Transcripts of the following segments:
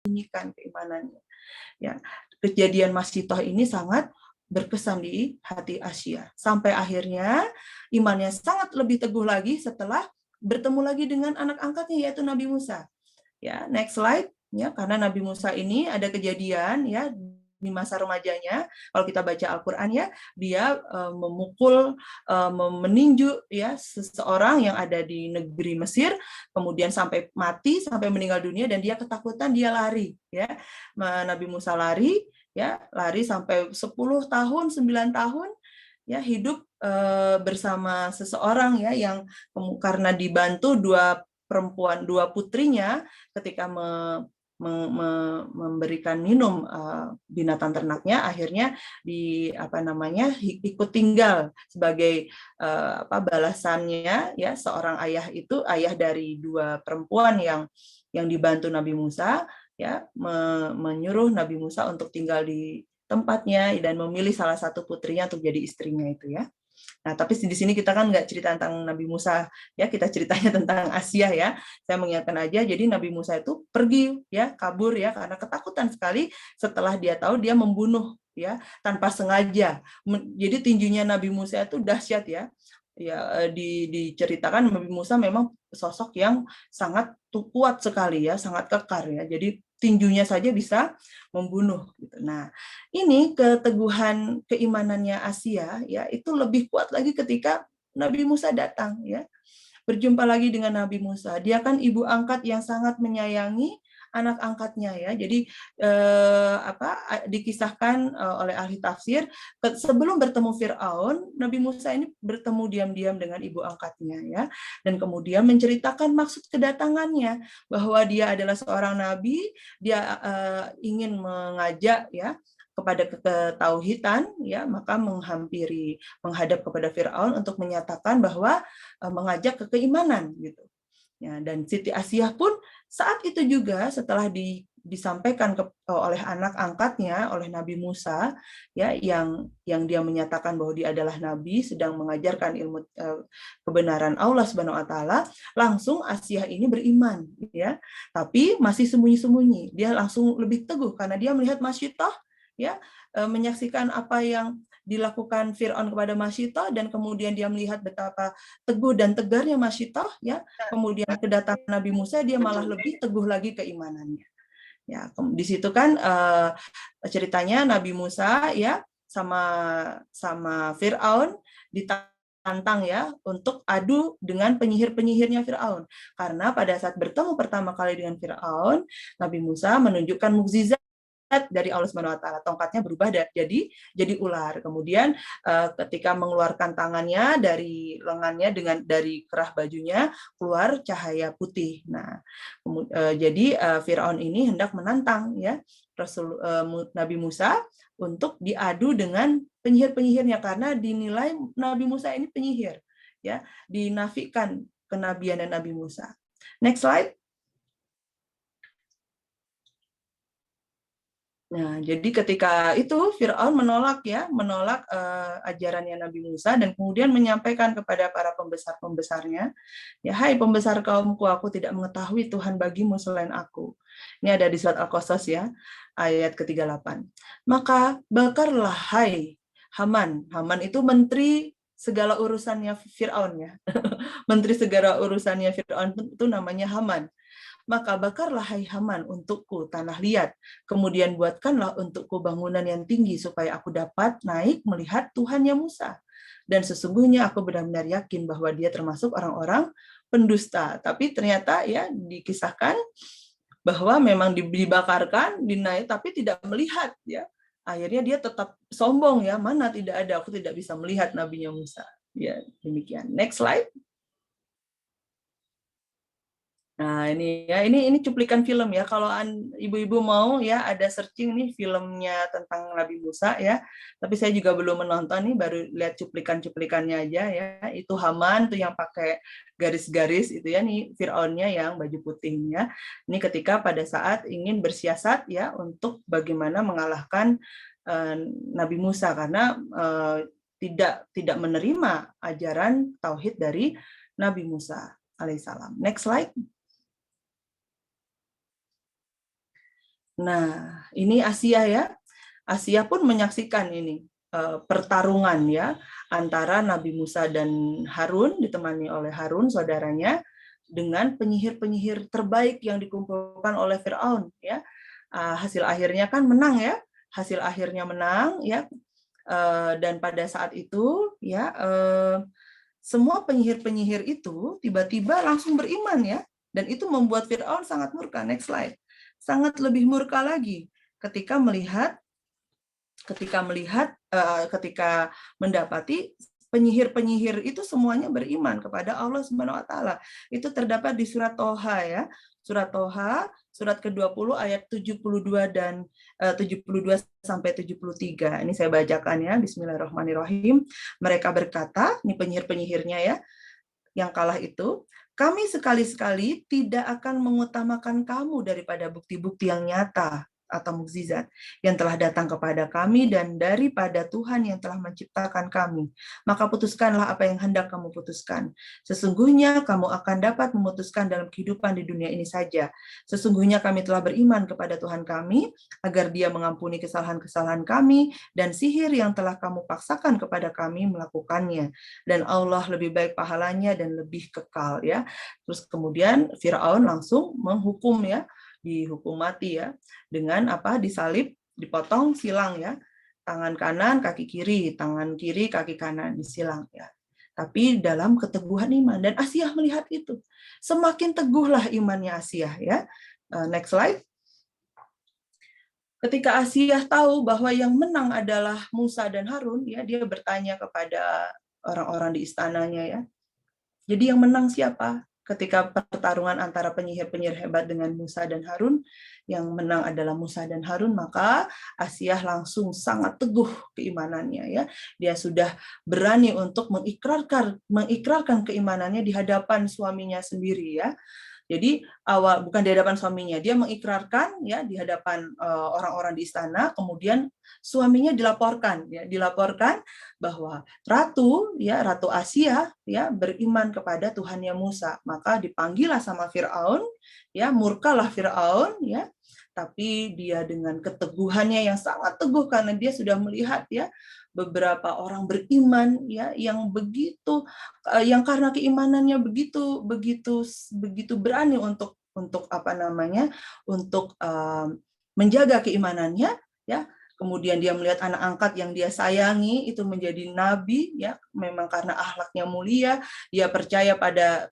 menyembunyikan keimanannya. Ya, kejadian Masyitoh ini sangat berkesan di hati Asia. Sampai akhirnya imannya sangat lebih teguh lagi setelah bertemu lagi dengan anak angkatnya yaitu Nabi Musa. Ya, next slide. Ya, karena Nabi Musa ini ada kejadian ya di masa remajanya, kalau kita baca Al-Qur'an ya, dia memukul, meninju ya seseorang yang ada di negeri Mesir, kemudian sampai mati, sampai meninggal dunia, dan dia ketakutan, dia lari ya. Nabi Musa lari ya, lari sampai 10 tahun, 9 tahun ya, hidup bersama seseorang ya yang karena dibantu dua perempuan, dua putrinya ketika memberikan minum binatang ternaknya, akhirnya ikut tinggal sebagai balasannya ya, seorang ayah itu, ayah dari dua perempuan yang dibantu Nabi Musa ya, menyuruh Nabi Musa untuk tinggal di tempatnya dan memilih salah satu putrinya untuk jadi istrinya itu ya. Nah, tapi di sini kita kan nggak cerita tentang Nabi Musa, ya, kita ceritanya tentang Asia ya. Saya mengingatkan aja, jadi Nabi Musa itu pergi ya, kabur ya, karena ketakutan sekali setelah dia tahu dia membunuh ya tanpa sengaja. Jadi tinjunya Nabi Musa itu dahsyat ya. Ya, diceritakan Nabi Musa memang sosok yang sangat kuat sekali ya, sangat kekar ya. Jadi tinjunya saja bisa membunuh gitu. Nah, ini keteguhan keimanannya Asia ya, itu lebih kuat lagi ketika Nabi Musa datang ya. Berjumpa lagi dengan Nabi Musa. Dia kan ibu angkat yang sangat menyayangi anak angkatnya ya. Jadi dikisahkan oleh ahli tafsir, sebelum bertemu Firaun, Nabi Musa ini bertemu diam-diam dengan ibu angkatnya ya, dan kemudian menceritakan maksud kedatangannya, bahwa dia adalah seorang nabi, dia ingin mengajak ya kepada ketauhidan ya, maka menghadap kepada Firaun untuk menyatakan bahwa mengajak ke keimanan gitu. Ya, dan Siti Asiyah pun saat itu juga setelah disampaikan oleh anak angkatnya, oleh Nabi Musa, ya, yang dia menyatakan bahwa dia adalah nabi, sedang mengajarkan ilmu kebenaran Allah Subhanahu Wa Taala, langsung Asiyah ini beriman, ya, tapi masih sembunyi-sembunyi. Dia langsung lebih teguh karena dia melihat Masyitoh, ya, menyaksikan apa yang dilakukan Fir'aun kepada Masyitoh, dan kemudian dia melihat betapa teguh dan tegarnya Masyitoh, ya. Kemudian kedatangan Nabi Musa, dia malah lebih teguh lagi keimanannya. Ya, di situ kan ceritanya Nabi Musa ya sama Fir'aun ditantang ya untuk adu dengan penyihir-penyihirnya Fir'aun. Karena pada saat bertemu pertama kali dengan Fir'aun, Nabi Musa menunjukkan mukjizat dari Allah Subhanahu Wa Taala, tongkatnya berubah jadi ular. Kemudian ketika mengeluarkan tangannya dari lengannya dari kerah bajunya keluar cahaya putih. Nah, jadi Firaun ini hendak menantang ya Nabi Musa untuk diadu dengan penyihir-penyihirnya, karena dinilai Nabi Musa ini penyihir ya, dinafikan kenabian Nabi Musa. Next slide. Nah, jadi ketika itu Firaun menolak ajarannya Nabi Musa, dan kemudian menyampaikan kepada para pembesar-pembesarnya, ya, hai pembesar kaumku, aku tidak mengetahui Tuhan bagimu selain aku. Ini ada di surat Al-Qasas ya, ayat ke-38. Maka bakarlah hai Haman. Haman itu menteri segala urusannya Firaun ya. Menteri segala urusannya Firaun itu namanya Haman. Maka bakarlah hai Haman untukku tanah liat, kemudian buatkanlah untukku bangunan yang tinggi supaya aku dapat naik melihat Tuhannya Musa. Dan sesungguhnya aku benar-benar yakin bahwa dia termasuk orang-orang pendusta. Tapi ternyata ya dikisahkan bahwa memang dibakarkan, dinaik, tapi tidak melihat ya. Akhirnya dia tetap sombong ya, mana tidak ada, aku tidak bisa melihat nabinya Musa. Ya, demikian. Next slide. Nah, ini cuplikan film ya. Kalau ibu-ibu mau ya, ada searching nih filmnya tentang Nabi Musa ya. Tapi saya juga belum menonton nih, baru lihat cuplikan-cuplikannya aja ya. Itu Haman tuh yang pakai garis-garis itu ya, nih Firaunnya yang baju putihnya. Ini ketika pada saat ingin bersiasat ya untuk bagaimana mengalahkan Nabi Musa, karena tidak menerima ajaran tauhid dari Nabi Musa alaihissalam. Next slide. Nah, ini Asia ya. Asia pun menyaksikan ini pertarungan ya antara Nabi Musa dan Harun, ditemani oleh Harun saudaranya, dengan penyihir-penyihir terbaik yang dikumpulkan oleh Firaun ya. Hasil akhirnya kan menang ya. Hasil akhirnya menang ya. Dan pada saat itu ya semua penyihir-penyihir itu tiba-tiba langsung beriman ya. Dan itu membuat Firaun sangat murka. Next slide. Sangat lebih murka lagi ketika ketika mendapati penyihir-penyihir itu semuanya beriman kepada Allah Subhanahu wa taala. Itu terdapat di surat Toha ya. Surat Toha, surat ke-20 ayat 72 dan 72 sampai 73. Ini saya bacakan ya. Bismillahirrahmanirrahim. Mereka berkata, ini penyihir-penyihirnya ya, yang kalah itu, kami sekali-sekali tidak akan mengutamakan kamu daripada bukti-bukti yang nyata atau mukjizat yang telah datang kepada kami dan daripada Tuhan yang telah menciptakan kami. Maka putuskanlah apa yang hendak kamu putuskan. Sesungguhnya kamu akan dapat memutuskan dalam kehidupan di dunia ini saja. Sesungguhnya kami telah beriman kepada Tuhan kami, agar Dia mengampuni kesalahan-kesalahan kami, dan sihir yang telah kamu paksakan kepada kami melakukannya. Dan Allah lebih baik pahalanya dan lebih kekal ya. Terus kemudian Firaun langsung menghukum ya, dihukum mati ya, dengan apa, disalib, dipotong, silang ya, tangan kanan kaki kiri, tangan kiri kaki kanan disilang ya. Tapi dalam keteguhan iman, dan Asia melihat itu, semakin teguhlah imannya Asia ya. Next slide. Ketika Asia tahu bahwa yang menang adalah Musa dan Harun ya, dia bertanya kepada orang-orang di istananya ya. Jadi yang menang siapa? Ketika pertarungan antara penyihir-penyihir hebat dengan Musa dan Harun, yang menang adalah Musa dan Harun, maka Asia langsung sangat teguh keimanannya ya. Dia sudah berani untuk mengikrarkan keimanannya di hadapan suaminya sendiri ya. Jadi bukan di hadapan suaminya, dia mengikrarkan ya di hadapan orang-orang di istana, kemudian suaminya dilaporkan bahwa Ratu Asia ya beriman kepada Tuhannya Musa. Maka dipanggillah sama Firaun ya, murkalah Firaun ya. Tapi dia dengan keteguhannya yang sangat teguh karena dia sudah melihat ya beberapa orang beriman ya yang begitu yang karena keimanannya begitu berani untuk menjaga keimanannya ya. Kemudian dia melihat anak angkat yang dia sayangi itu menjadi nabi ya, memang karena akhlaknya mulia, dia percaya pada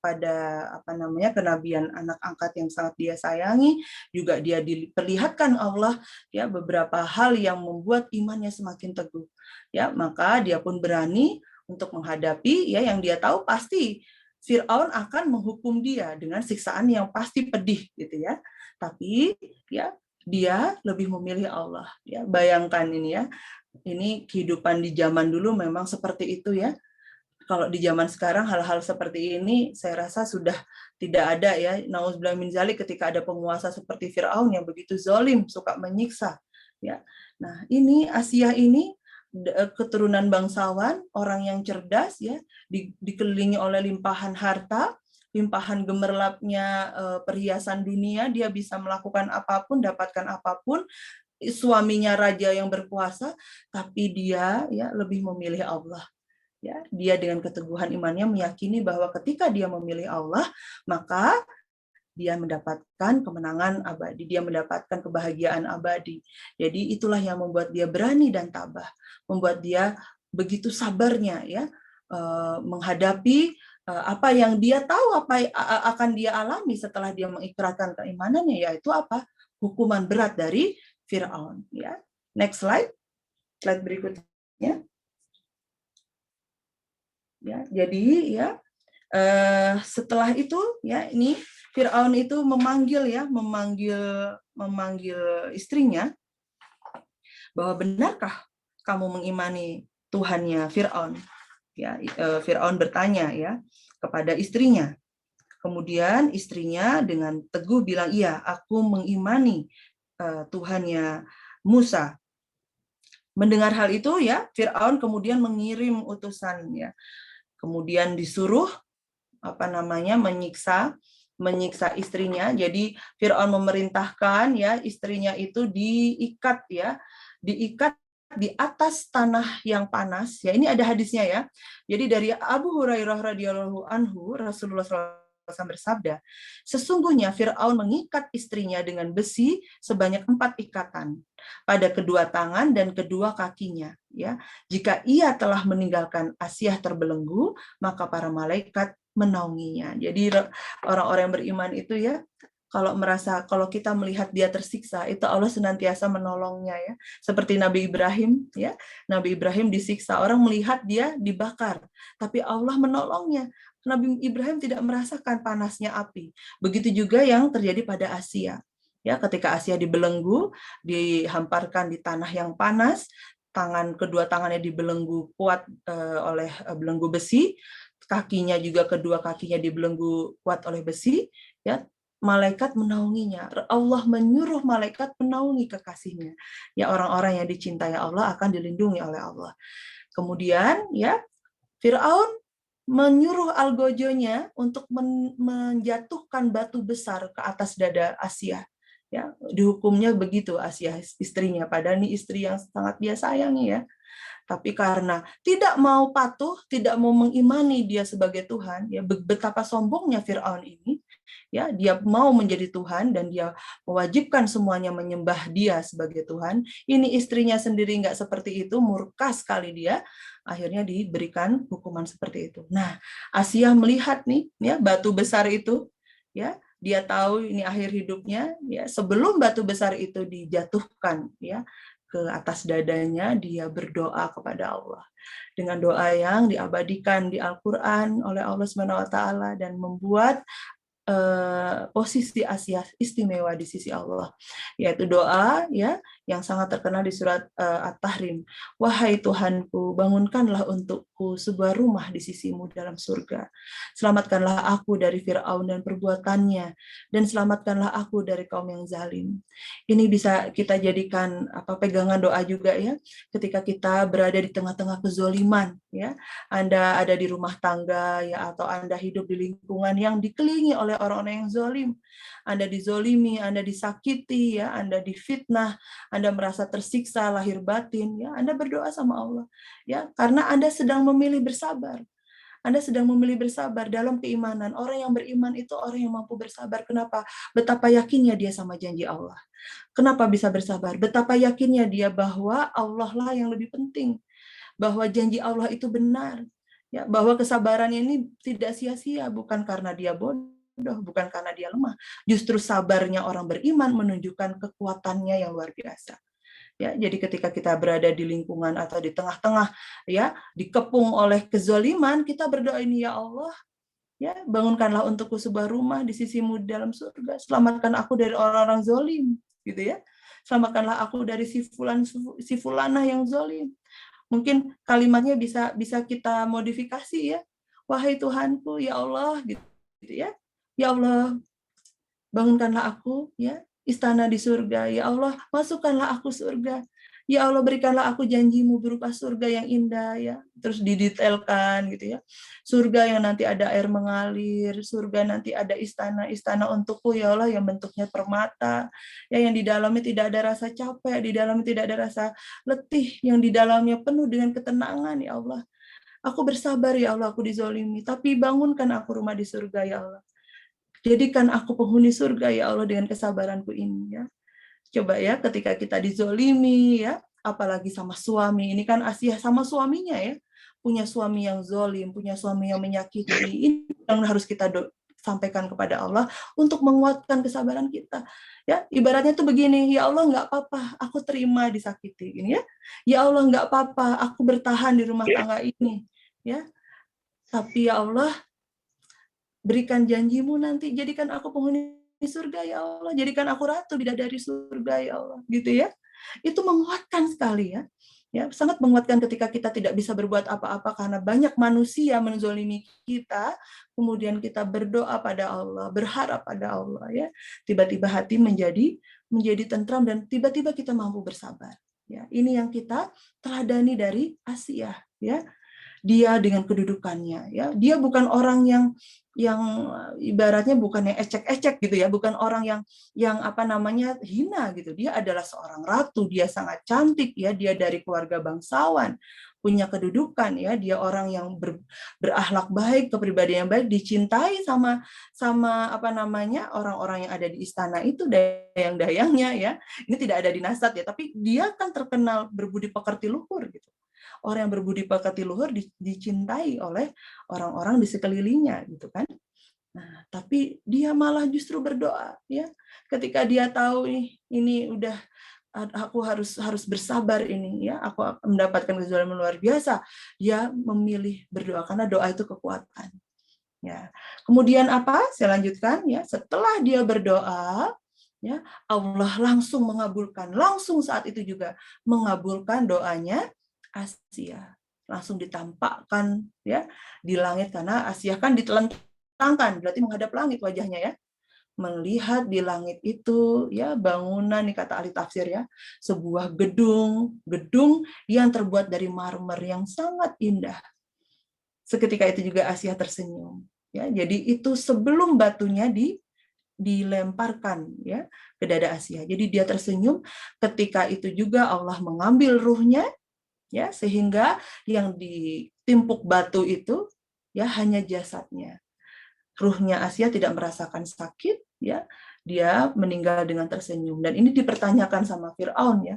kenabian anak angkat yang sangat dia sayangi, juga dia diperlihatkan Allah ya beberapa hal yang membuat imannya semakin teguh. Ya, maka dia pun berani untuk menghadapi ya yang dia tahu pasti Firaun akan menghukum dia dengan siksaan yang pasti pedih gitu ya. Tapi ya dia lebih memilih Allah ya. Bayangkan ini ya. Ini kehidupan di zaman dulu memang seperti itu ya. Kalau di zaman sekarang hal-hal seperti ini saya rasa sudah tidak ada ya. Nauzubillah min dzalik, ketika ada penguasa seperti Firaun yang begitu zalim, suka menyiksa ya. Nah, ini Asia ini keturunan bangsawan, orang yang cerdas ya, dikelilingi oleh limpahan harta, limpahan gemerlapnya perhiasan dunia, dia bisa melakukan apapun, dapatkan apapun, suaminya raja yang berkuasa, tapi dia ya lebih memilih Allah. Ya, dia dengan keteguhan imannya meyakini bahwa ketika dia memilih Allah, maka dia mendapatkan kemenangan abadi, dia mendapatkan kebahagiaan abadi. Jadi itulah yang membuat dia berani dan tabah, membuat dia begitu sabarnya ya menghadapi apa yang dia tahu apa akan dia alami setelah dia mengikrarkan keimanannya, yaitu apa? Hukuman berat dari Firaun ya. Next slide berikutnya. Ya, jadi ya setelah itu ya ini Firaun itu memanggil istrinya bahwa benarkah kamu mengimani Tuhannya Firaun? Ya, Firaun bertanya ya kepada istrinya. Kemudian istrinya dengan teguh bilang, iya, aku mengimani Tuhannya Musa. Mendengar hal itu ya, Firaun kemudian mengirim utusannya. Kemudian disuruh menyiksa menyiksa istrinya. Jadi Firaun memerintahkan ya istrinya itu diikat di atas tanah yang panas. Ya, ini ada hadisnya ya. Jadi dari Abu Hurairah radhiyallahu anhu, Rasulullah SAW bersabda, sesungguhnya Firaun mengikat istrinya dengan besi sebanyak 4 ikatan pada kedua tangan dan kedua kakinya. Ya, jika ia telah meninggalkan Asiyah terbelenggu, maka para malaikat menaunginya. Jadi orang-orang yang beriman itu ya, kalau kita melihat dia tersiksa, itu Allah senantiasa menolongnya ya. Seperti Nabi Ibrahim ya. Nabi Ibrahim disiksa, orang melihat dia dibakar, tapi Allah menolongnya. Nabi Ibrahim tidak merasakan panasnya api. Begitu juga yang terjadi pada Asia. Ya, ketika Asia dibelenggu, dihamparkan di tanah yang panas, kedua tangannya dibelenggu kuat oleh belenggu besi, kakinya juga kedua kakinya dibelenggu kuat oleh besi, ya. Malaikat menaunginya. Allah menyuruh malaikat menaungi kekasihnya. Ya, orang-orang yang dicintai Allah akan dilindungi oleh Allah. Kemudian ya Firaun menyuruh algojonya untuk menjatuhkan batu besar ke atas dada Asia. Ya, dihukumnya begitu Asia istrinya, padahal ini istri yang sangat dia sayangi ya. Tapi karena tidak mau patuh, tidak mau mengimani dia sebagai Tuhan, ya betapa sombongnya Firaun ini, ya dia mau menjadi Tuhan dan dia mewajibkan semuanya menyembah dia sebagai Tuhan. Ini istrinya sendiri nggak seperti itu, murka sekali dia, akhirnya diberikan hukuman seperti itu. Nah, Asia melihat nih, ya batu besar itu, ya dia tahu ini akhir hidupnya, ya sebelum batu besar itu dijatuhkan, ya ke atas dadanya, dia berdoa kepada Allah dengan doa yang diabadikan di Al-Quran oleh Allah SWT dan membuat posisi Asia istimewa di sisi Allah, yaitu doa ya yang sangat terkenal di surat At-Tahrim. Wahai Tuhanku, bangunkanlah untukku sebuah rumah di sisimu dalam surga. Selamatkanlah aku dari Firaun dan perbuatannya, dan selamatkanlah aku dari kaum yang zalim. Ini bisa kita jadikan pegangan doa juga ya, ketika kita berada di tengah-tengah kezoliman ya. Anda ada di rumah tangga ya, atau Anda hidup di lingkungan yang dikelilingi oleh orang-orang yang zalim. Anda dizolimi, Anda disakiti ya, Anda difitnah, Anda merasa tersiksa lahir batin ya, Anda berdoa sama Allah ya, karena Anda sedang memilih bersabar. Anda sedang memilih bersabar dalam keimanan. Orang yang beriman itu orang yang mampu bersabar. Kenapa? Betapa yakinnya dia sama janji Allah. Kenapa bisa bersabar? Betapa yakinnya dia bahwa Allah lah yang lebih penting. Bahwa janji Allah itu benar. Ya, bahwa kesabarannya ini tidak sia-sia, bukan karena dia bodoh, bukan karena dia lemah. Justru sabarnya orang beriman menunjukkan kekuatannya yang luar biasa. Ya, jadi ketika kita berada di lingkungan atau di tengah-tengah ya, dikepung oleh kezaliman, kita berdoa ini, ya Allah, ya, bangunkanlah untukku sebuah rumah di sisimu dalam surga. Selamatkan aku dari orang-orang zalim, gitu ya. Selamatkanlah aku dari si fulanah yang zalim. Mungkin kalimatnya bisa kita modifikasi ya. Wahai Tuhanku, ya Allah, gitu ya. Ya Allah, bangunkanlah aku ya istana di surga. Ya Allah, masukkanlah aku surga. Ya Allah, berikanlah aku janjimu berupa surga yang indah ya. Terus didetailkan gitu ya. Surga yang nanti ada air mengalir, surga nanti ada istana-istana untukku ya Allah yang bentuknya permata. Ya, yang di dalamnya tidak ada rasa capek, di dalamnya tidak ada rasa letih, yang di dalamnya penuh dengan ketenangan ya Allah. Aku bersabar ya Allah, aku dizolimi, tapi bangunkan aku rumah di surga ya Allah. Jadikan aku penghuni surga ya Allah dengan kesabaranku ini ya. Coba ya ketika kita dizolimi ya, apalagi sama suami. Ini kan Asia sama suaminya ya. Punya suami yang zolim, punya suami yang menyakiti. Ini yang harus kita sampaikan kepada Allah untuk menguatkan kesabaran kita. Ya, ibaratnya tuh begini, ya Allah nggak apa-apa, aku terima disakiti ini ya. Ya Allah nggak apa-apa, aku bertahan di rumah tangga ini. Ya. Tapi ya Allah, berikan janjimu nanti, jadikan aku penghuni surga ya Allah, jadikan aku ratu bidadari surga ya Allah, gitu ya. Itu menguatkan sekali ya. Ya, sangat menguatkan ketika kita tidak bisa berbuat apa-apa karena banyak manusia menzolimi kita, kemudian kita berdoa pada Allah, berharap pada Allah ya. Tiba-tiba hati menjadi tentram dan tiba-tiba kita mampu bersabar. Ya, ini yang kita teladani dari Asia ya. dia dengan kedudukannya, ya. Dia bukan orang yang ibaratnya bukan yang ecek-ecek gitu ya, bukan orang yang apa namanya hina gitu. Dia adalah seorang ratu, dia sangat cantik ya, dia dari keluarga bangsawan, punya kedudukan ya, dia orang yang berakhlak baik, kepribadian yang baik, dicintai sama apa namanya orang-orang yang ada di istana itu, dayang-dayangnya ya. Ini tidak ada di Nasab ya, tapi dia kan terkenal berbudi pekerti luhur gitu. Orang yang berbudi pekerti luhur dicintai oleh orang-orang di sekelilingnya gitu kan. Nah, tapi dia malah justru berdoa ya. Ketika dia tahu ini udah aku harus bersabar ini ya, aku mendapatkan kezaliman luar biasa. Dia memilih berdoa karena doa itu kekuatan. Ya. Kemudian apa? Saya lanjutkan ya. Setelah dia berdoa, ya, Allah langsung mengabulkan, langsung saat itu juga mengabulkan doanya Asia. Langsung ditampakkan ya di langit karena Asia kan ditelentangkan, berarti menghadap langit wajahnya ya. Melihat di langit itu ya bangunan, nih kata ahli tafsir ya, sebuah gedung yang terbuat dari marmer yang sangat indah. Seketika itu juga Asia tersenyum ya. Jadi itu sebelum batunya dilemparkan ya ke dada Asia. Jadi dia tersenyum, ketika itu juga Allah mengambil ruhnya ya, sehingga yang ditimpuk batu itu ya hanya jasadnya. Ruhnya Asia tidak merasakan sakit ya. Dia meninggal dengan tersenyum, dan ini dipertanyakan sama Firaun ya.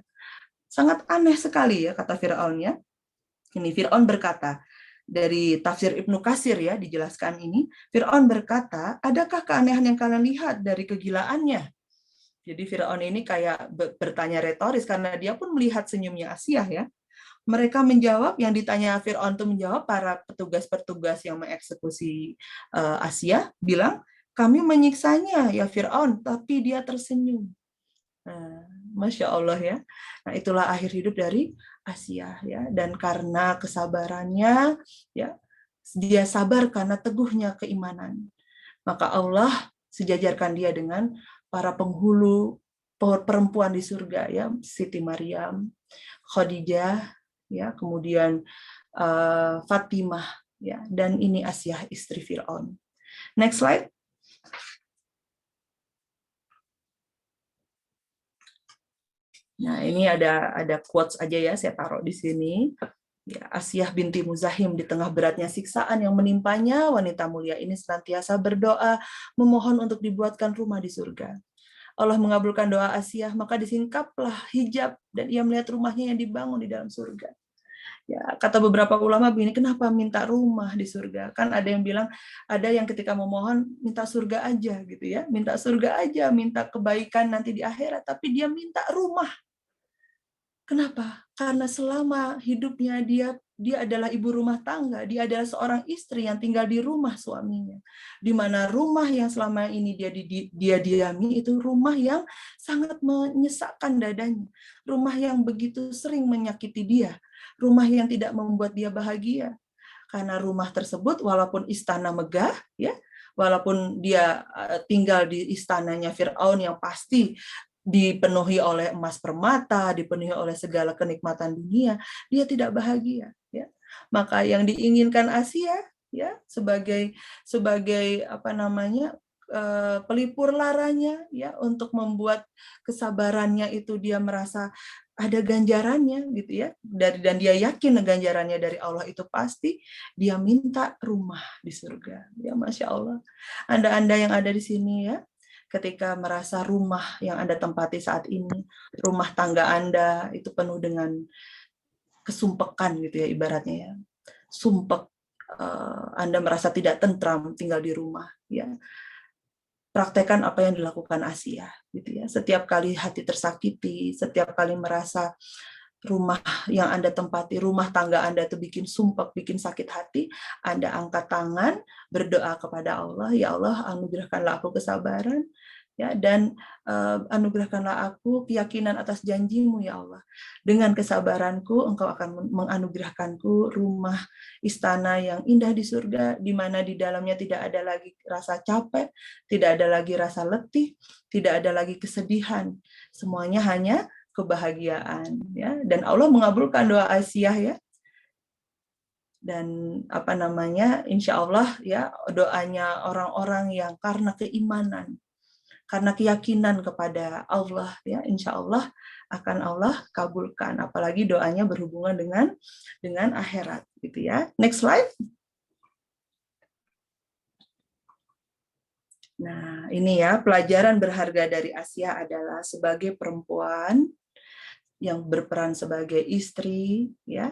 Sangat aneh sekali ya kata Firaun ya. Ini Firaun berkata, dari tafsir Ibnu Katsir ya dijelaskan ini, Firaun berkata, adakah keanehan yang kalian lihat dari kegilaannya? Jadi Firaun ini kayak bertanya retoris karena dia pun melihat senyumnya Asia ya. Mereka menjawab, yang ditanya Firaun itu menjawab, para petugas-petugas yang mengeksekusi Asia bilang, kami menyiksanya ya Firaun, tapi dia tersenyum. Nah, Masya Allah ya. Nah, itulah akhir hidup dari Asia ya. Dan karena kesabarannya ya, dia sabar karena teguhnya keimanan. Maka Allah sejajarkan dia dengan para penghulu perempuan di surga ya, Siti Maryam, Khadijah ya, kemudian Fatimah ya, dan ini Asia istri Firaun. Next slide. Nah, ini ada quotes aja ya, saya taruh di sini. Ya, Asiyah binti Muzahim, di tengah beratnya siksaan yang menimpanya, wanita mulia ini senantiasa berdoa, memohon untuk dibuatkan rumah di surga. Allah mengabulkan doa Asiyah, maka disingkaplah hijab dan ia melihat rumahnya yang dibangun di dalam surga. Ya, kata beberapa ulama begini, kenapa minta rumah di surga? Kan ada yang bilang, ada yang ketika memohon minta surga aja gitu ya, minta surga aja, minta kebaikan nanti di akhirat, tapi dia minta rumah. Kenapa? Karena selama hidupnya dia adalah ibu rumah tangga, dia adalah seorang istri yang tinggal di rumah suaminya. Di mana rumah yang selama ini dia diami itu rumah yang sangat menyesakkan dadanya, rumah yang begitu sering menyakiti dia, rumah yang tidak membuat dia bahagia. Karena rumah tersebut walaupun istana megah ya, walaupun dia tinggal di istananya Firaun yang pasti dipenuhi oleh emas permata, dipenuhi oleh segala kenikmatan dunia, dia tidak bahagia ya. Maka yang diinginkan Asia ya sebagai apa namanya pelipur laranya ya, untuk membuat kesabarannya itu dia merasa ada ganjarannya gitu ya, dan dia yakin ganjarannya dari Allah itu pasti, dia minta rumah di surga ya. Masya Allah, anda yang ada di sini ya, ketika merasa rumah yang Anda tempati saat ini, rumah tangga Anda itu penuh dengan kesumpekan gitu ya ibaratnya ya. Sumpek, Anda merasa tidak tentram tinggal di rumah ya. Praktekkan apa yang dilakukan Asia gitu ya. Setiap kali hati tersakiti, setiap kali merasa rumah yang Anda tempati, rumah tangga Anda itu bikin sumpek, bikin sakit hati, Anda angkat tangan, berdoa kepada Allah, ya Allah, anugerahkanlah aku kesabaran, ya, dan anugerahkanlah aku keyakinan atas janjimu ya Allah. Dengan kesabaranku Engkau akan menganugerahkanku rumah istana yang indah di surga, di mana di dalamnya tidak ada lagi rasa capek, tidak ada lagi rasa letih, tidak ada lagi kesedihan, semuanya hanya kebahagiaan ya. Dan Allah mengabulkan doa Asia ya. Dan insya Allah ya, doanya orang-orang yang karena keimanan, karena keyakinan kepada Allah ya, insya Allah akan Allah kabulkan, apalagi doanya berhubungan dengan akhirat gitu ya. Next slide. Nah, ini ya, pelajaran berharga dari Asia adalah sebagai perempuan yang berperan sebagai istri ya,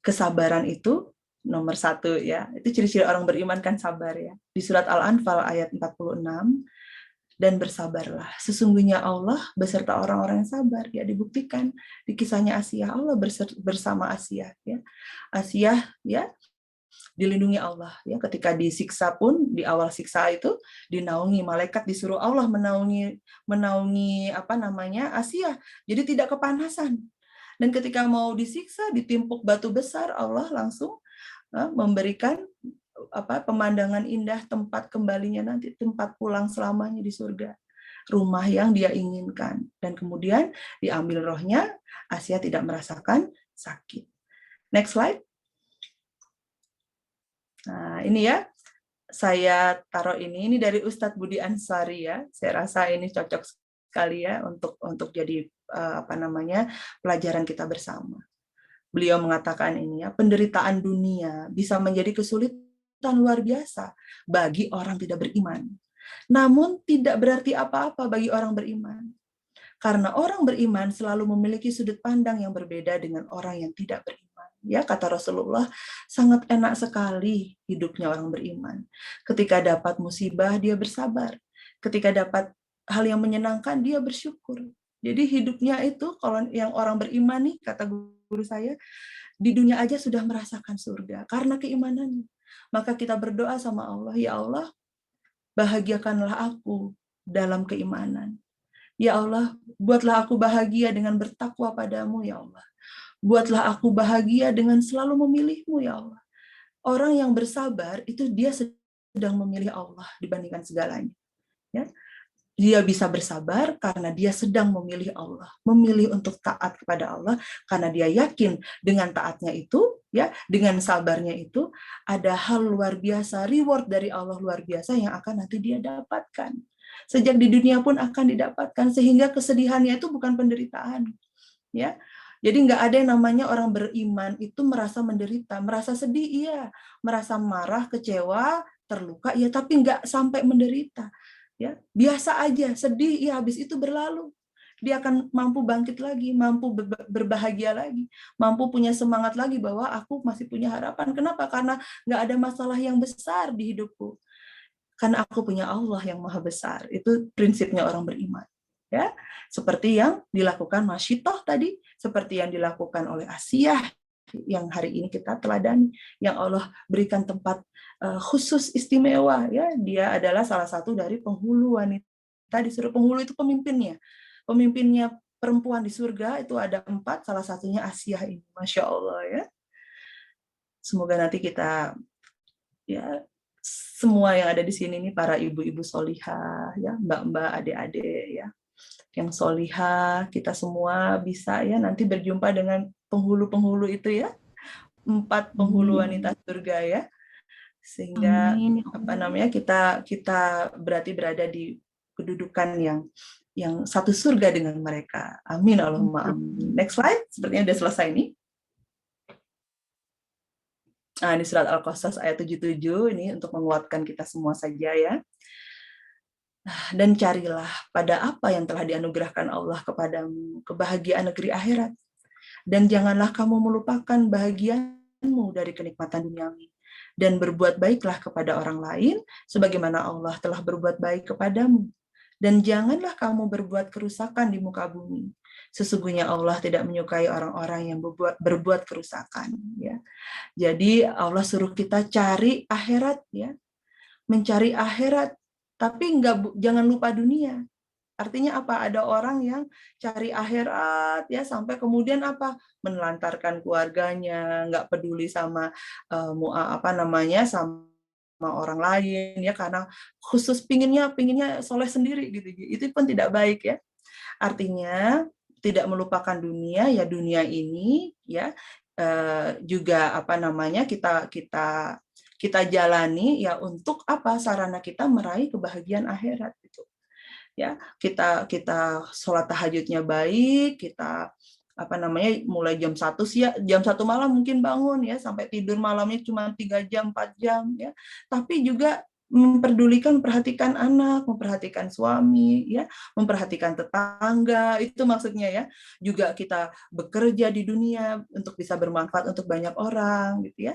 kesabaran itu nomor 1 ya. Itu ciri-ciri orang beriman kan sabar ya. Di surat Al-Anfal ayat 46, dan bersabarlah. Sesungguhnya Allah beserta orang-orang yang sabar. Ya, dibuktikan di kisahnya Asia, Allah bersama Asia ya. Asia ya dilindungi Allah ya, ketika disiksa pun di awal siksa itu dinaungi malaikat, disuruh Allah menaungi Asia, jadi tidak kepanasan. Dan ketika mau disiksa ditimpuk batu besar, Allah langsung memberikan pemandangan indah, tempat kembalinya nanti, tempat pulang selamanya di surga, rumah yang dia inginkan. Dan kemudian diambil rohnya, Asia tidak merasakan sakit. Next slide. Nah, ini ya, saya taruh ini dari Ustadz Budi Ansari ya. Saya rasa ini cocok sekali ya untuk jadi pelajaran kita bersama. Beliau mengatakan ini ya, penderitaan dunia bisa menjadi kesulitan luar biasa bagi orang tidak beriman. Namun tidak berarti apa-apa bagi orang beriman. Karena orang beriman selalu memiliki sudut pandang yang berbeda dengan orang yang tidak beriman. Ya, kata Rasulullah, sangat enak sekali hidupnya orang beriman. Ketika dapat musibah, dia bersabar. Ketika dapat hal yang menyenangkan, dia bersyukur. Jadi hidupnya itu, kalau yang orang beriman nih, kata guru saya, di dunia aja sudah merasakan surga karena keimanannya. Maka kita berdoa sama Allah, ya Allah, bahagiakanlah aku dalam keimanan. Ya Allah, buatlah aku bahagia dengan bertakwa padamu, ya Allah. Buatlah aku bahagia dengan selalu memilih-Mu, ya Allah. Orang yang bersabar, itu dia sedang memilih Allah dibandingkan segalanya. Ya. Dia bisa bersabar karena dia sedang memilih Allah. Memilih untuk taat kepada Allah, karena dia yakin dengan taatnya itu, ya, dengan sabarnya itu, ada hal luar biasa, reward dari Allah luar biasa yang akan nanti dia dapatkan. Sejak di dunia pun akan didapatkan, sehingga kesedihannya itu bukan penderitaan. Ya, jadi nggak ada yang namanya orang beriman itu merasa menderita, merasa sedih, iya, merasa marah, kecewa, terluka, ya, tapi nggak sampai menderita. Ya, biasa aja, sedih, ya, habis itu berlalu. Dia akan mampu bangkit lagi, mampu berbahagia lagi, mampu punya semangat lagi bahwa aku masih punya harapan. Kenapa? Karena nggak ada masalah yang besar di hidupku. Karena aku punya Allah yang maha besar. Itu prinsipnya orang beriman. Ya, seperti yang dilakukan Masyitoh tadi, seperti yang dilakukan oleh Asia yang hari ini kita teladani, yang Allah berikan tempat khusus istimewa, ya, dia adalah salah satu dari penghulu wanita di surga. Penghulu itu pemimpinnya perempuan di surga itu ada 4, salah satunya Asia ini, Masya Allah ya. Semoga nanti kita ya, semua yang ada di sini nih, para ibu-ibu solihah, ya, mbak-mbak, adik-adik, ya, yang solihah, kita semua bisa ya nanti berjumpa dengan penghulu-penghulu itu ya, 4 penghulu wanita surga ya, sehingga kita berarti berada di kedudukan yang satu surga dengan mereka. Amin Allahumma amin. Next slide, sepertinya udah selesai nih. Nah, di surat Al-Qasas ayat 77 ini untuk menguatkan kita semua saja ya. Dan carilah pada apa yang telah dianugerahkan Allah kepadamu, kebahagiaan negeri akhirat. Dan janganlah kamu melupakan bahagiamu dari kenikmatan duniawi. Dan berbuat baiklah kepada orang lain, sebagaimana Allah telah berbuat baik kepadamu. Dan janganlah kamu berbuat kerusakan di muka bumi. Sesungguhnya Allah tidak menyukai orang-orang yang berbuat kerusakan. Ya. Jadi Allah suruh kita cari akhirat, ya, mencari akhirat, tapi jangan lupa dunia. Artinya apa? Ada orang yang cari akhirat ya sampai kemudian apa? Menelantarkan keluarganya, nggak peduli sama sama orang lain ya, karena khusus pinginnya soleh sendiri gitu. Itu pun tidak baik ya. Artinya tidak melupakan dunia, ya dunia ini ya juga apa namanya kita jalani ya untuk apa sarana kita meraih kebahagiaan akhirat gitu ya. Kita sholat tahajudnya baik, kita apa namanya mulai jam 1 sih ya, jam 1 malam mungkin bangun ya sampai tidur malamnya cuma 3 jam 4 jam ya, tapi juga memperdulikan, perhatikan anak, memperhatikan suami ya, memperhatikan tetangga, itu maksudnya ya. Juga kita bekerja di dunia untuk bisa bermanfaat untuk banyak orang gitu ya,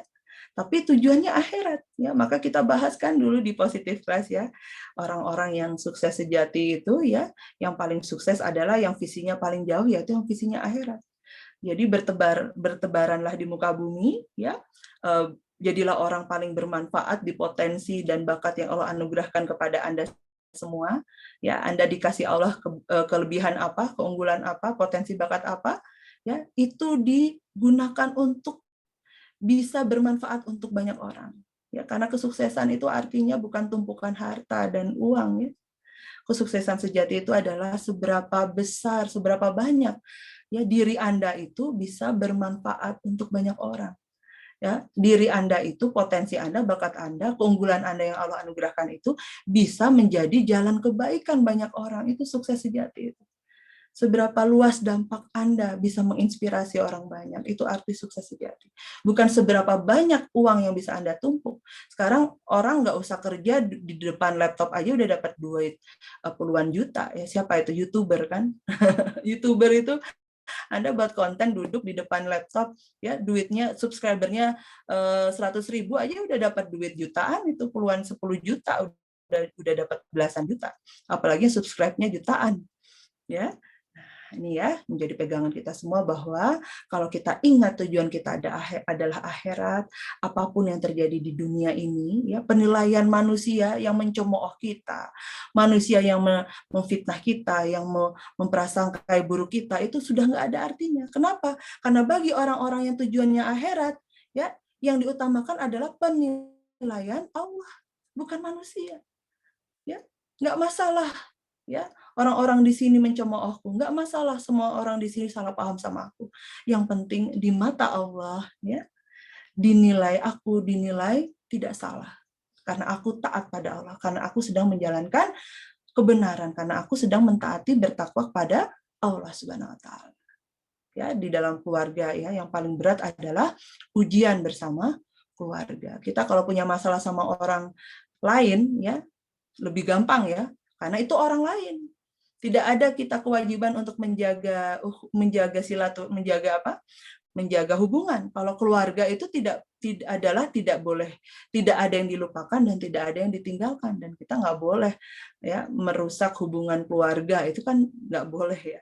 tapi tujuannya akhirat ya. Maka kita bahaskan dulu di positif class ya, orang-orang yang sukses sejati itu ya, yang paling sukses adalah yang visinya paling jauh, yaitu yang visinya akhirat. Jadi bertebaranlah di muka bumi ya, jadilah orang paling bermanfaat di potensi dan bakat yang Allah anugerahkan kepada Anda semua ya. Anda dikasih Allah kelebihan apa, keunggulan apa, potensi bakat apa ya, itu digunakan untuk bisa bermanfaat untuk banyak orang ya. Karena kesuksesan itu artinya bukan tumpukan harta dan uang ya. Kesuksesan sejati itu adalah seberapa besar, seberapa banyak ya diri Anda itu bisa bermanfaat untuk banyak orang ya. Diri Anda itu, potensi Anda, bakat Anda, keunggulan Anda yang Allah anugerahkan itu bisa menjadi jalan kebaikan banyak orang. Itu sukses sejati itu. Seberapa luas dampak Anda bisa menginspirasi orang banyak, itu arti sukses sejati. Bukan seberapa banyak uang yang bisa Anda tumpuk. Sekarang orang nggak usah kerja di depan laptop aja udah dapat duit puluhan juta ya. Siapa itu? YouTuber kan? YouTuber itu Anda buat konten duduk di depan laptop ya, duitnya subscribernya 100.000 aja udah dapat duit jutaan, itu puluhan 10 juta udah dapat belasan juta. Apalagi subscribe-nya jutaan ya. Ini ya menjadi pegangan kita semua bahwa kalau kita ingat tujuan kita adalah akhirat, apapun yang terjadi di dunia ini ya, penilaian manusia yang mencemooh kita, manusia yang memfitnah kita, yang memprasangkai buruk kita, itu sudah nggak ada artinya. Kenapa? Karena bagi orang-orang yang tujuannya akhirat ya, yang diutamakan adalah penilaian Allah, bukan manusia ya. Nggak masalah ya, orang-orang di sini mencemoohku, nggak masalah, semua orang di sini salah paham sama aku. Yang penting di mata Allah ya, dinilai tidak salah karena aku taat pada Allah, karena aku sedang menjalankan kebenaran, karena aku sedang mentaati bertakwa kepada Allah Subhanahu wa taala. Ya, di dalam keluarga ya, yang paling berat adalah ujian bersama keluarga. Kita kalau punya masalah sama orang lain ya, lebih gampang ya, karena itu orang lain. Tidak ada kita kewajiban untuk menjaga menjaga apa? Menjaga hubungan. Kalau keluarga itu tidak boleh, tidak ada yang dilupakan dan tidak ada yang ditinggalkan, dan kita nggak boleh ya merusak hubungan keluarga, itu kan nggak boleh ya.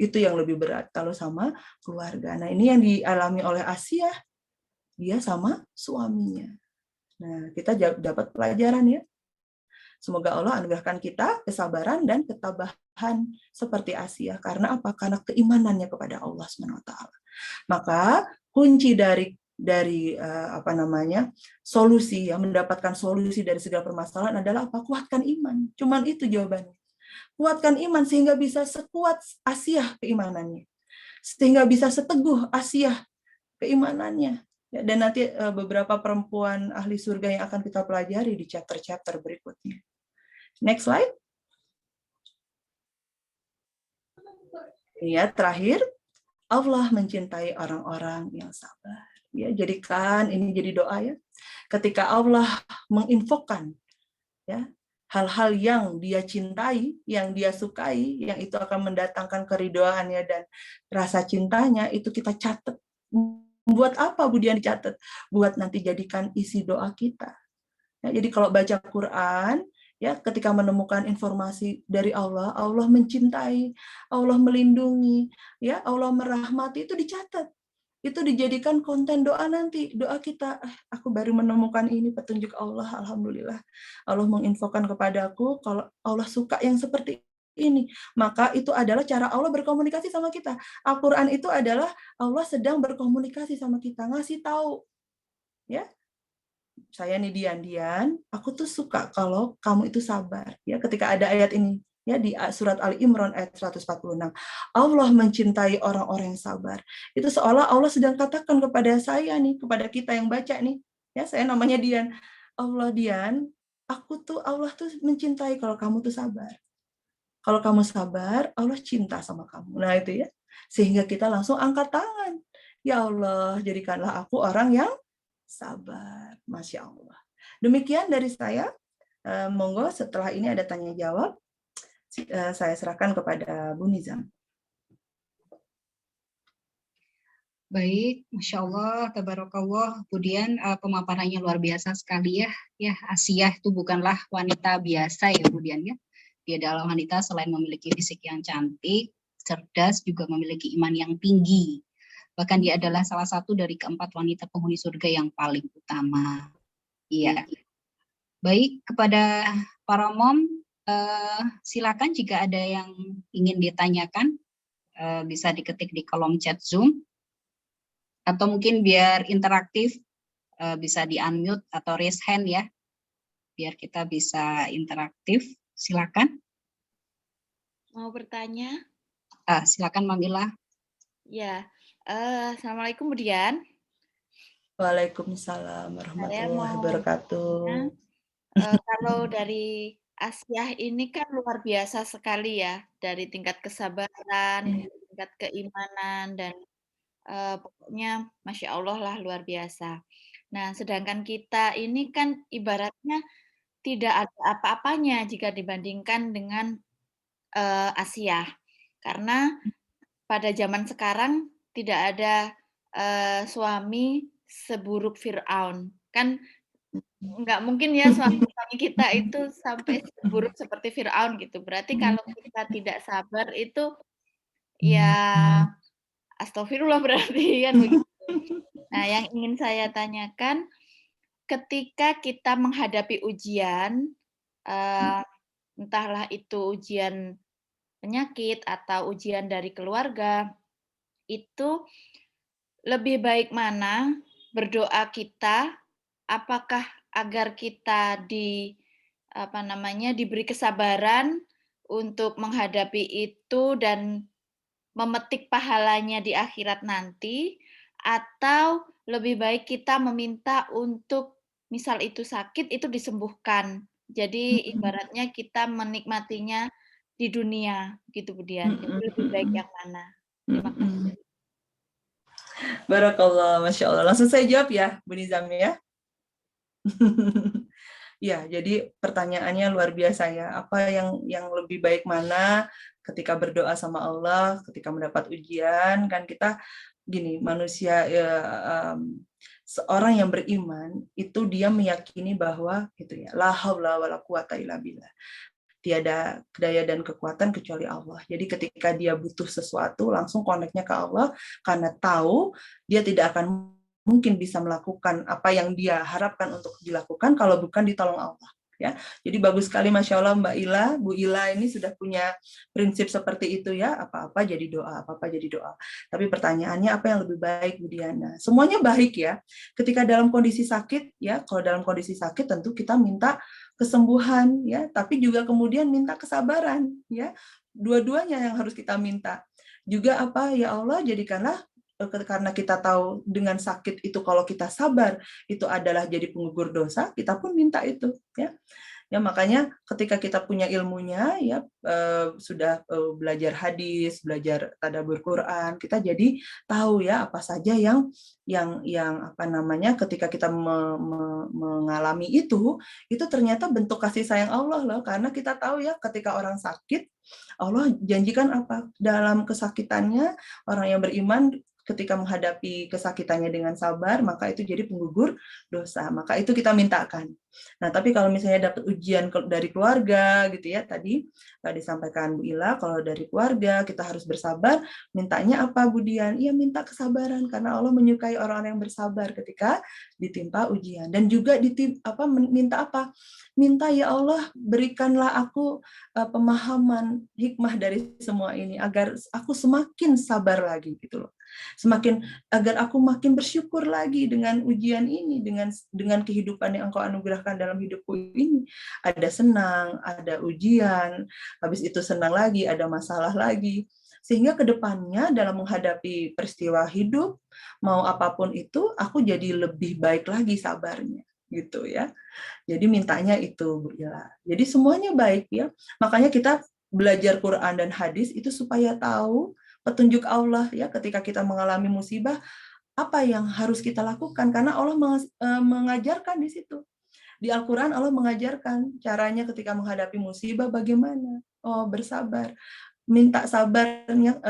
Itu yang lebih berat kalau sama keluarga. Nah, ini yang dialami oleh Asia, dia sama suaminya. Nah, kita dapat pelajaran ya. Semoga Allah anugerahkan kita kesabaran dan ketabahan seperti Asia. Karena apa? Karena keimanannya kepada Allah SWT. Maka kunci dari apa namanya solusi ya, mendapatkan solusi dari segala permasalahan adalah apa? Kuatkan iman. Cuman itu jawabannya. Kuatkan iman sehingga bisa sekuat Asia keimanannya, sehingga bisa seteguh Asia keimanannya. Dan nanti beberapa perempuan ahli surga yang akan kita pelajari di chapter-chapter berikutnya. Next slide. Ya, terakhir, Allah mencintai orang-orang yang sabar. Ya, jadikan ini jadi doa ya. Ketika Allah menginfokan ya hal-hal yang dia cintai, yang dia sukai, yang itu akan mendatangkan keridhoannya dan rasa cintanya, itu kita catat. Buat apa Budian dicatat? Buat nanti jadikan isi doa kita. Ya, jadi kalau baca Quran, ya ketika menemukan informasi dari Allah, Allah mencintai, Allah melindungi, ya Allah merahmati, itu dicatat. Itu dijadikan konten doa nanti, doa kita. Aku baru menemukan ini petunjuk Allah, alhamdulillah. Allah menginfokan kepadaku kalau Allah suka yang seperti ini, maka itu adalah cara Allah berkomunikasi sama kita. Al-Quran itu adalah Allah sedang berkomunikasi sama kita, ngasih tahu, ya. Saya nih Dian, aku tuh suka kalau kamu itu sabar. Ya, ketika ada ayat ini, ya di surat Ali Imran ayat 146. Allah mencintai orang-orang yang sabar. Itu seolah Allah sedang katakan kepada saya nih, kepada kita yang baca nih. Ya, saya namanya Dian. Allah Dian, Allah tuh mencintai kalau kamu tuh sabar. Kalau kamu sabar, Allah cinta sama kamu. Nah, itu ya. Sehingga kita langsung angkat tangan. Ya Allah, jadikanlah aku orang yang sabar. Masya Allah. Demikian dari saya. Monggo setelah ini ada tanya jawab. Saya serahkan kepada Bu Nizam. Baik, Masya Allah, Tabarakallah. Kemudian pemaparannya luar biasa sekali ya. Ya, Asia itu bukanlah wanita biasa ya, kemudian ya. Dia adalah wanita selain memiliki fisik yang cantik, cerdas, juga memiliki iman yang tinggi. Bahkan dia adalah salah satu dari keempat wanita penghuni surga yang paling utama. Iya. Baik, kepada para mom, silakan jika ada yang ingin ditanyakan, bisa diketik di kolom chat Zoom. Atau mungkin biar interaktif, bisa di-unmute atau raise hand ya, biar kita bisa interaktif. Silakan. Mau bertanya? Silakan Mamila. Ya, Assalamualaikum Bu Dian. Waalaikumsalam warahmatullahi wabarakatuh. Kalau dari Asia ini kan luar biasa sekali ya, dari tingkat kesabaran, tingkat keimanan, dan pokoknya Masya Allah lah luar biasa. Nah, sedangkan kita ini kan ibaratnya tidak ada apa-apanya jika dibandingkan dengan Asia. Karena pada zaman sekarang tidak ada suami seburuk Fir'aun. Kan nggak mungkin ya suami kita itu sampai seburuk seperti Fir'aun gitu. Berarti kalau kita tidak sabar itu ya astagfirullah berarti kan begitu. Nah, yang ingin saya tanyakan, ketika kita menghadapi ujian, entahlah itu ujian penyakit atau ujian dari keluarga, itu lebih baik mana berdoa kita, apakah agar kita diberi kesabaran untuk menghadapi itu dan memetik pahalanya di akhirat nanti, atau lebih baik kita meminta untuk misal itu sakit itu disembuhkan. Jadi ibaratnya kita menikmatinya di dunia gitu Bu Dian. Jadi lebih baik yang mana? Terima kasih. Barakallah, Masya Allah. Langsung saya jawab ya, Bu Nizam ya. Ya, jadi pertanyaannya luar biasa ya. Apa yang lebih baik mana ketika berdoa sama Allah, ketika mendapat ujian, kan kita gini, manusia seorang yang beriman itu dia meyakini bahwa gitu ya, la haula wala quwata illa billah. Tiada daya dan kekuatan kecuali Allah. Jadi ketika dia butuh sesuatu, langsung connect-nya ke Allah, karena tahu dia tidak akan mungkin bisa melakukan apa yang dia harapkan untuk dilakukan kalau bukan ditolong Allah. Ya, jadi bagus sekali, Masya Allah, Mbak Ila, Bu Ila ini sudah punya prinsip seperti itu ya, apa-apa jadi doa, apa-apa jadi doa. Tapi pertanyaannya apa yang lebih baik, Bu Diana? Semuanya baik ya. Ketika dalam kondisi sakit, ya, kalau dalam kondisi sakit tentu kita minta kesembuhan ya, tapi juga kemudian minta kesabaran ya. Dua-duanya yang harus kita minta. Juga apa, ya Allah, jadikanlah, karena kita tahu dengan sakit itu kalau kita sabar itu adalah jadi penggugur dosa, kita pun minta itu ya. Ya, makanya ketika kita punya ilmunya ya, sudah belajar hadis, belajar tadabbur Quran, kita jadi tahu ya apa saja yang apa namanya, ketika kita mengalami itu ternyata bentuk kasih sayang Allah loh, karena kita tahu ya ketika orang sakit, Allah janjikan apa dalam kesakitannya, orang yang beriman ketika menghadapi kesakitannya dengan sabar, maka itu jadi penggugur dosa. Maka itu kita mintakan. Nah, tapi kalau misalnya dapat ujian dari keluarga gitu ya, tadi disampaikan Bu Ila, kalau dari keluarga kita harus bersabar, mintanya apa Bu Dian? Iya, minta kesabaran, karena Allah menyukai orang-orang yang bersabar ketika ditimpa ujian. Dan juga minta apa? minta ya Allah berikanlah aku pemahaman hikmah dari semua ini agar aku semakin sabar lagi gitu loh. Semakin agar aku makin bersyukur lagi dengan ujian ini, dengan kehidupan yang Engkau anugerahkan dalam hidupku ini. Ada senang, ada ujian, habis itu senang lagi, ada masalah lagi. Sehingga kedepannya dalam menghadapi peristiwa hidup, mau apapun itu, aku jadi lebih baik lagi sabarnya gitu ya. Jadi mintanya itu Bu Ila. Jadi semuanya baik ya. Makanya kita belajar Quran dan hadis itu supaya tahu petunjuk Allah ya ketika kita mengalami musibah apa yang harus kita lakukan karena Allah mengajarkan di situ. Di Al-Qur'an Allah mengajarkan caranya ketika menghadapi musibah bagaimana. Oh, bersabar. Minta sabarnya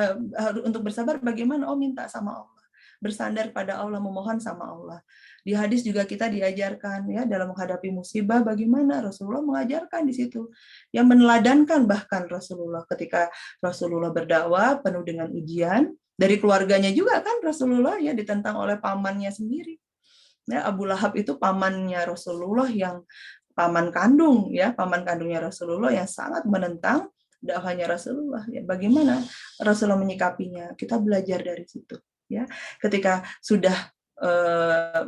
untuk bersabar bagaimana? Oh, minta sama Allah. Bersandar pada Allah, memohon sama Allah. Di hadis juga kita diajarkan ya dalam menghadapi musibah bagaimana Rasulullah mengajarkan di situ. Yang meneladankan bahkan Rasulullah ketika Rasulullah berdakwah penuh dengan ujian, dari keluarganya juga kan Rasulullah ya ditentang oleh pamannya sendiri. Ya, Abu Lahab itu pamannya Rasulullah yang paman kandung ya, paman kandungnya Rasulullah yang sangat menentang dakwahnya Rasulullah ya. Bagaimana Rasulullah menyikapinya? Kita belajar dari situ ya. Ketika sudah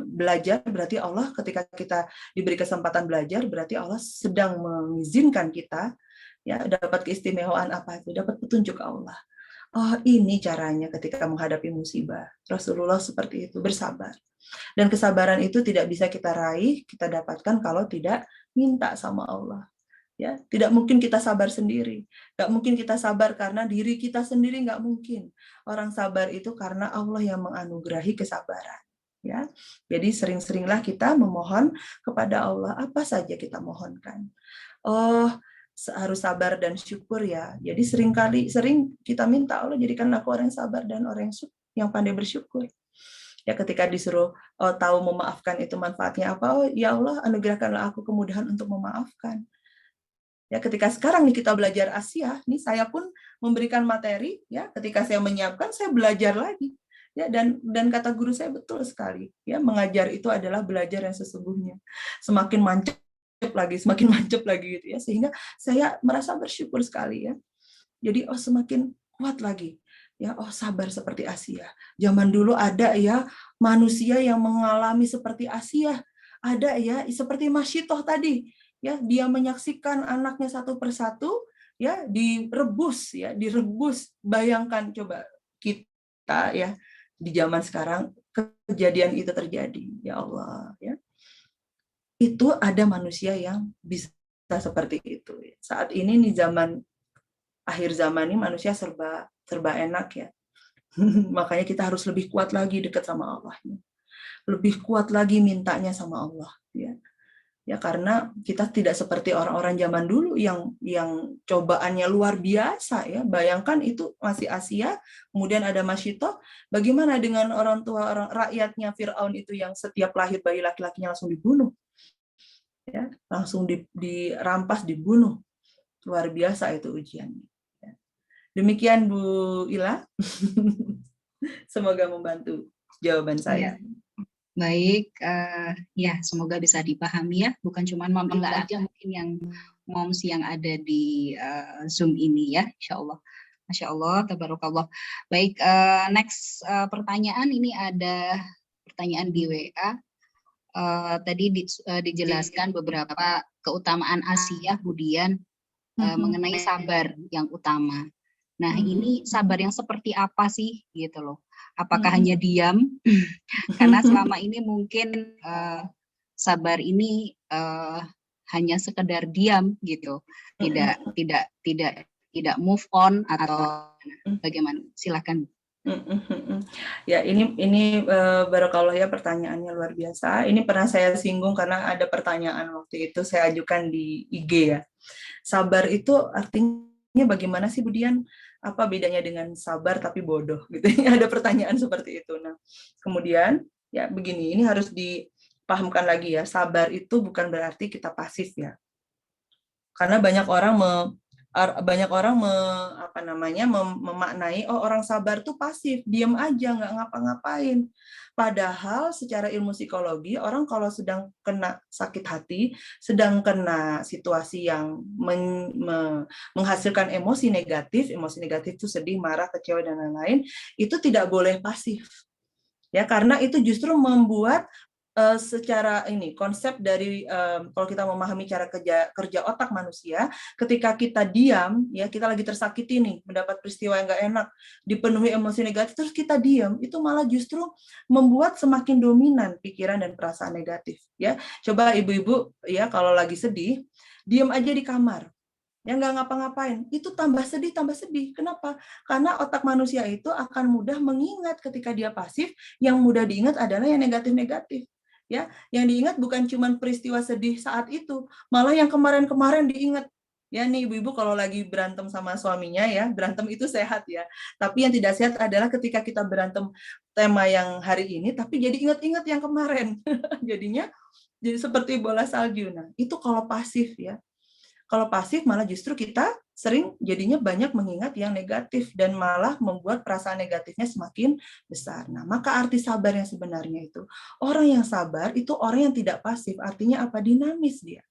belajar berarti Allah ketika kita diberi kesempatan belajar berarti Allah sedang mengizinkan kita ya dapat keistimewaan apa itu? Dapat petunjuk Allah. Oh, ini caranya ketika menghadapi musibah. Rasulullah seperti itu, bersabar. Dan kesabaran itu tidak bisa kita raih, kita dapatkan kalau tidak minta sama Allah. Ya, tidak mungkin kita sabar sendiri. Nggak mungkin kita sabar karena diri kita sendiri, nggak mungkin. Orang sabar itu karena Allah yang menganugerahi kesabaran. Ya, jadi sering-seringlah kita memohon kepada Allah apa saja kita mohonkan. Oh, harus sabar dan syukur ya. Jadi sering kita minta Allah jadikan aku orang yang sabar dan orang yang pandai bersyukur. Ya ketika disuruh tahu memaafkan itu manfaatnya apa? Oh ya Allah anugerahkanlah aku kemudahan untuk memaafkan. Ya ketika sekarang nih kita belajar Asia, nih saya pun memberikan materi ya ketika saya menyiapkan saya belajar lagi. Ya dan kata guru saya betul sekali. Ya mengajar itu adalah belajar yang sesungguhnya. Semakin semakin mancep lagi gitu ya sehingga saya merasa bersyukur sekali ya. Jadi semakin kuat lagi. Ya, sabar seperti Asia. Zaman dulu ada ya manusia yang mengalami seperti Asia. Ada ya seperti Masyitoh tadi. Ya, dia menyaksikan anaknya satu persatu ya direbus. Bayangkan coba kita ya di zaman sekarang kejadian itu terjadi. Ya Allah, ya. Itu ada manusia yang bisa seperti itu. Saat ini nih akhir zaman ini manusia serba enak ya. Makanya kita harus lebih kuat lagi dekat sama Allah. Lebih kuat lagi mintanya sama Allah ya. Ya karena kita tidak seperti orang-orang zaman dulu yang cobaannya luar biasa ya. Bayangkan itu masih Asia, kemudian ada Masyitoh. Bagaimana dengan orang rakyatnya Firaun itu yang setiap lahir bayi laki-lakinya langsung dibunuh. Ya, langsung dirampas, dibunuh. Luar biasa itu ujiannya. Demikian Bu Ila. Semoga membantu jawaban saya. Baik, ya semoga bisa dipahami ya. Bukan cuma Mama aja mungkin yang moms yang ada di Zoom ini ya, Insya Allah. Masya Allah, tabarakallah. Baik, next pertanyaan ini ada pertanyaan di WA. Tadi dijelaskan beberapa keutamaan Asia, kemudian mengenai sabar yang utama. Nah, ini sabar yang seperti apa sih gitu loh? Apakah hanya diam? Karena selama ini mungkin sabar ini hanya sekedar diam gitu. Tidak move on atau bagaimana? Silakan. Ya, ini barakallah ya pertanyaannya luar biasa. Ini pernah saya singgung karena ada pertanyaan waktu itu saya ajukan di IG ya. Sabar itu artinya bagaimana sih Bu Dian? Apa bedanya dengan sabar tapi bodoh gitu. Ada pertanyaan seperti itu. Nah, kemudian ya begini, ini harus dipahamkan lagi ya. Sabar itu bukan berarti kita pasif ya. Karena banyak orang banyak orang memaknai orang sabar tuh pasif, diam aja nggak ngapa-ngapain. Padahal secara ilmu psikologi orang kalau sedang kena sakit hati, sedang kena situasi yang menghasilkan emosi negatif itu sedih, marah, kecewa dan lain-lain, itu tidak boleh pasif. Ya, karena itu justru membuat secara konsep dari kalau kita memahami cara kerja otak manusia, ketika kita diam, ya kita lagi tersakiti nih, mendapat peristiwa yang nggak enak, dipenuhi emosi negatif, terus kita diam, itu malah justru membuat semakin dominan pikiran dan perasaan negatif. Ya, coba ibu-ibu ya kalau lagi sedih, diam aja di kamar. Ya nggak ngapa-ngapain, itu tambah sedih. Kenapa? Karena otak manusia itu akan mudah mengingat ketika dia pasif, yang mudah diingat adalah yang negatif-negatif. Ya, yang diingat bukan cuma peristiwa sedih saat itu, malah yang kemarin-kemarin diingat. Ya nih ibu-ibu kalau lagi berantem sama suaminya ya, berantem itu sehat ya. Tapi yang tidak sehat adalah ketika kita berantem tema yang hari ini, tapi jadi ingat-ingat yang kemarin. Jadinya jadi seperti bola salju. Nah, itu kalau pasif ya. Kalau pasif malah justru kita sering jadinya banyak mengingat yang negatif dan malah membuat perasaan negatifnya semakin besar. Nah, maka arti sabar yang sebenarnya itu, orang yang sabar itu orang yang tidak pasif, artinya apa? Dinamis dia.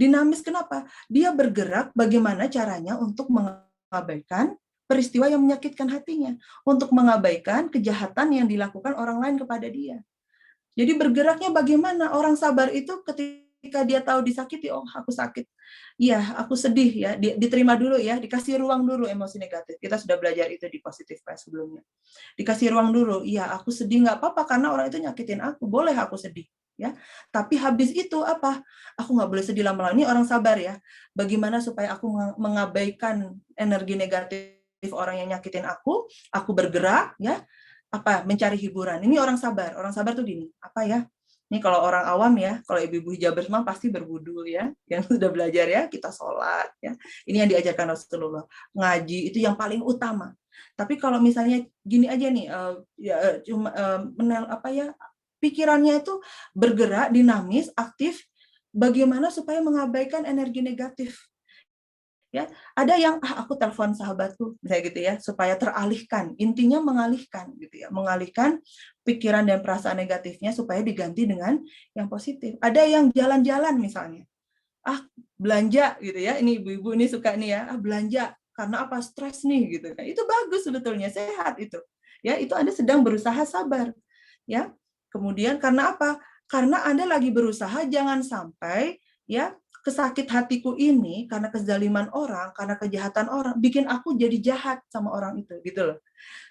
Dinamis kenapa? Dia bergerak bagaimana caranya untuk mengabaikan peristiwa yang menyakitkan hatinya, untuk mengabaikan kejahatan yang dilakukan orang lain kepada dia. Jadi bergeraknya bagaimana? Orang sabar itu ketika dia tahu disakiti, oh aku sakit, iya aku sedih ya, diterima dulu ya, dikasih ruang dulu emosi negatif. Kita sudah belajar itu di Positive Press sebelumnya. Dikasih ruang dulu, iya aku sedih nggak apa-apa karena orang itu nyakitin aku, boleh aku sedih ya. Tapi habis itu apa? Aku nggak boleh sedih lama-lama. Ini orang sabar ya. Bagaimana supaya aku mengabaikan energi negatif orang yang nyakitin aku bergerak ya, mencari hiburan. Ini orang sabar. Orang sabar tuh gini, ini kalau orang awam ya, kalau ibu-ibu hijabers mah pasti berwudu ya, yang sudah belajar ya, kita sholat ya. Ini yang diajarkan Rasulullah. Ngaji itu yang paling utama. Tapi kalau misalnya gini aja nih, pikirannya itu bergerak, dinamis, aktif, bagaimana supaya mengabaikan energi negatif. Ya, ada yang aku telepon sahabatku misalnya gitu ya supaya teralihkan, intinya mengalihkan gitu ya, mengalihkan pikiran dan perasaan negatifnya supaya diganti dengan yang positif. Ada yang jalan-jalan misalnya, belanja gitu ya, ini ibu-ibu ini suka nih ya, belanja karena apa, stres nih gitu kan, itu bagus sebetulnya, sehat itu ya, itu Anda sedang berusaha sabar ya. Kemudian karena apa, karena Anda lagi berusaha jangan sampai ya kesakit hatiku ini karena kezaliman orang, karena kejahatan orang, bikin aku jadi jahat sama orang itu, gitu loh.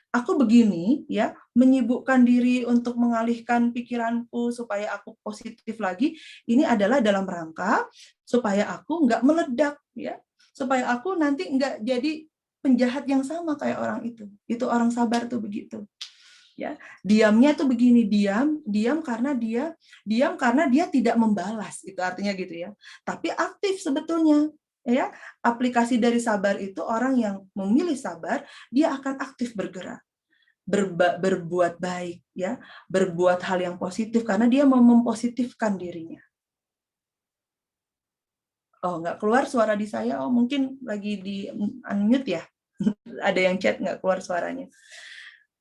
Aku begini, ya, menyibukkan diri untuk mengalihkan pikiranku supaya aku positif lagi, ini adalah dalam rangka supaya aku nggak meledak, ya, supaya aku nanti nggak jadi penjahat yang sama kayak orang itu. Itu orang sabar tuh begitu. Ya, diamnya tuh begini, diam karena dia tidak membalas, itu artinya gitu ya, tapi aktif sebetulnya ya. Aplikasi dari sabar itu, orang yang memilih sabar dia akan aktif bergerak, berbuat baik ya, berbuat hal yang positif karena dia mau mempositifkan dirinya. Oh, nggak keluar suara di saya, oh mungkin lagi di unmute ya. Ada yang chat nggak keluar suaranya.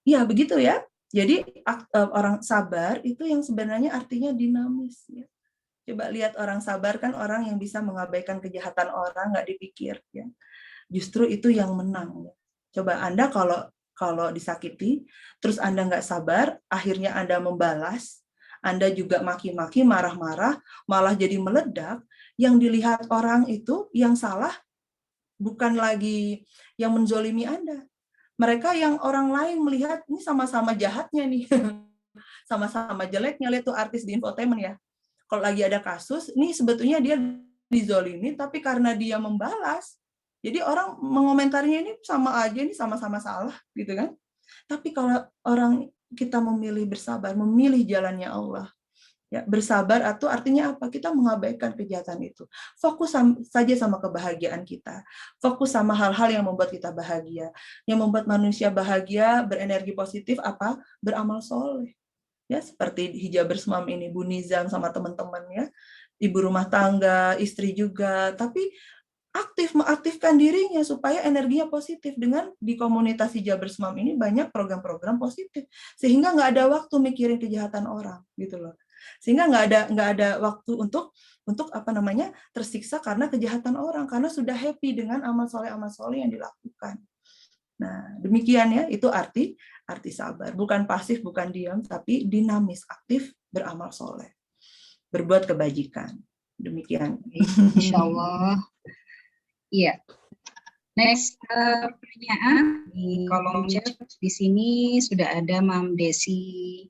Ya, begitu ya. Jadi orang sabar itu yang sebenarnya artinya dinamis. Ya. Coba lihat orang sabar kan orang yang bisa mengabaikan kejahatan orang, nggak dipikir. Ya. Justru itu yang menang. Ya. Coba Anda kalau disakiti, terus Anda nggak sabar, akhirnya Anda membalas, Anda juga maki-maki, marah-marah, malah jadi meledak, yang dilihat orang itu, yang salah bukan lagi yang menzolimi Anda. Mereka yang orang lain melihat ini sama-sama jahatnya nih, sama-sama jeleknya. Lihat tuh artis di infotainment ya. Kalau lagi ada kasus, ini sebetulnya dia dizolimi, tapi karena dia membalas, jadi orang mengomentarinya ini sama aja, ini sama-sama salah, gitu kan? Tapi kalau orang kita memilih bersabar, memilih jalannya Allah, ya, bersabar atau artinya apa? Kita mengabaikan kejahatan itu. Fokus saja sama kebahagiaan kita. Fokus sama hal-hal yang membuat kita bahagia. Yang membuat manusia bahagia, berenergi positif apa? Beramal soleh. Ya, seperti hijabers mom ini, Bu Nizam sama teman-temannya, ibu rumah tangga, istri juga. Tapi mengaktifkan dirinya supaya energinya positif. Dengan di komunitas Hijabers Mom ini banyak program-program positif, sehingga nggak ada waktu mikirin kejahatan orang gitu loh. Sehingga nggak ada waktu untuk tersiksa karena kejahatan orang, karena sudah happy dengan amal soleh yang dilakukan. Nah, demikian ya, itu arti sabar. Bukan pasif, bukan diam, tapi dinamis, aktif, beramal soleh, berbuat kebajikan. Demikian. Insya Allah. Iya. Next pertanyaan di kolom chat di sini sudah ada Mam Desi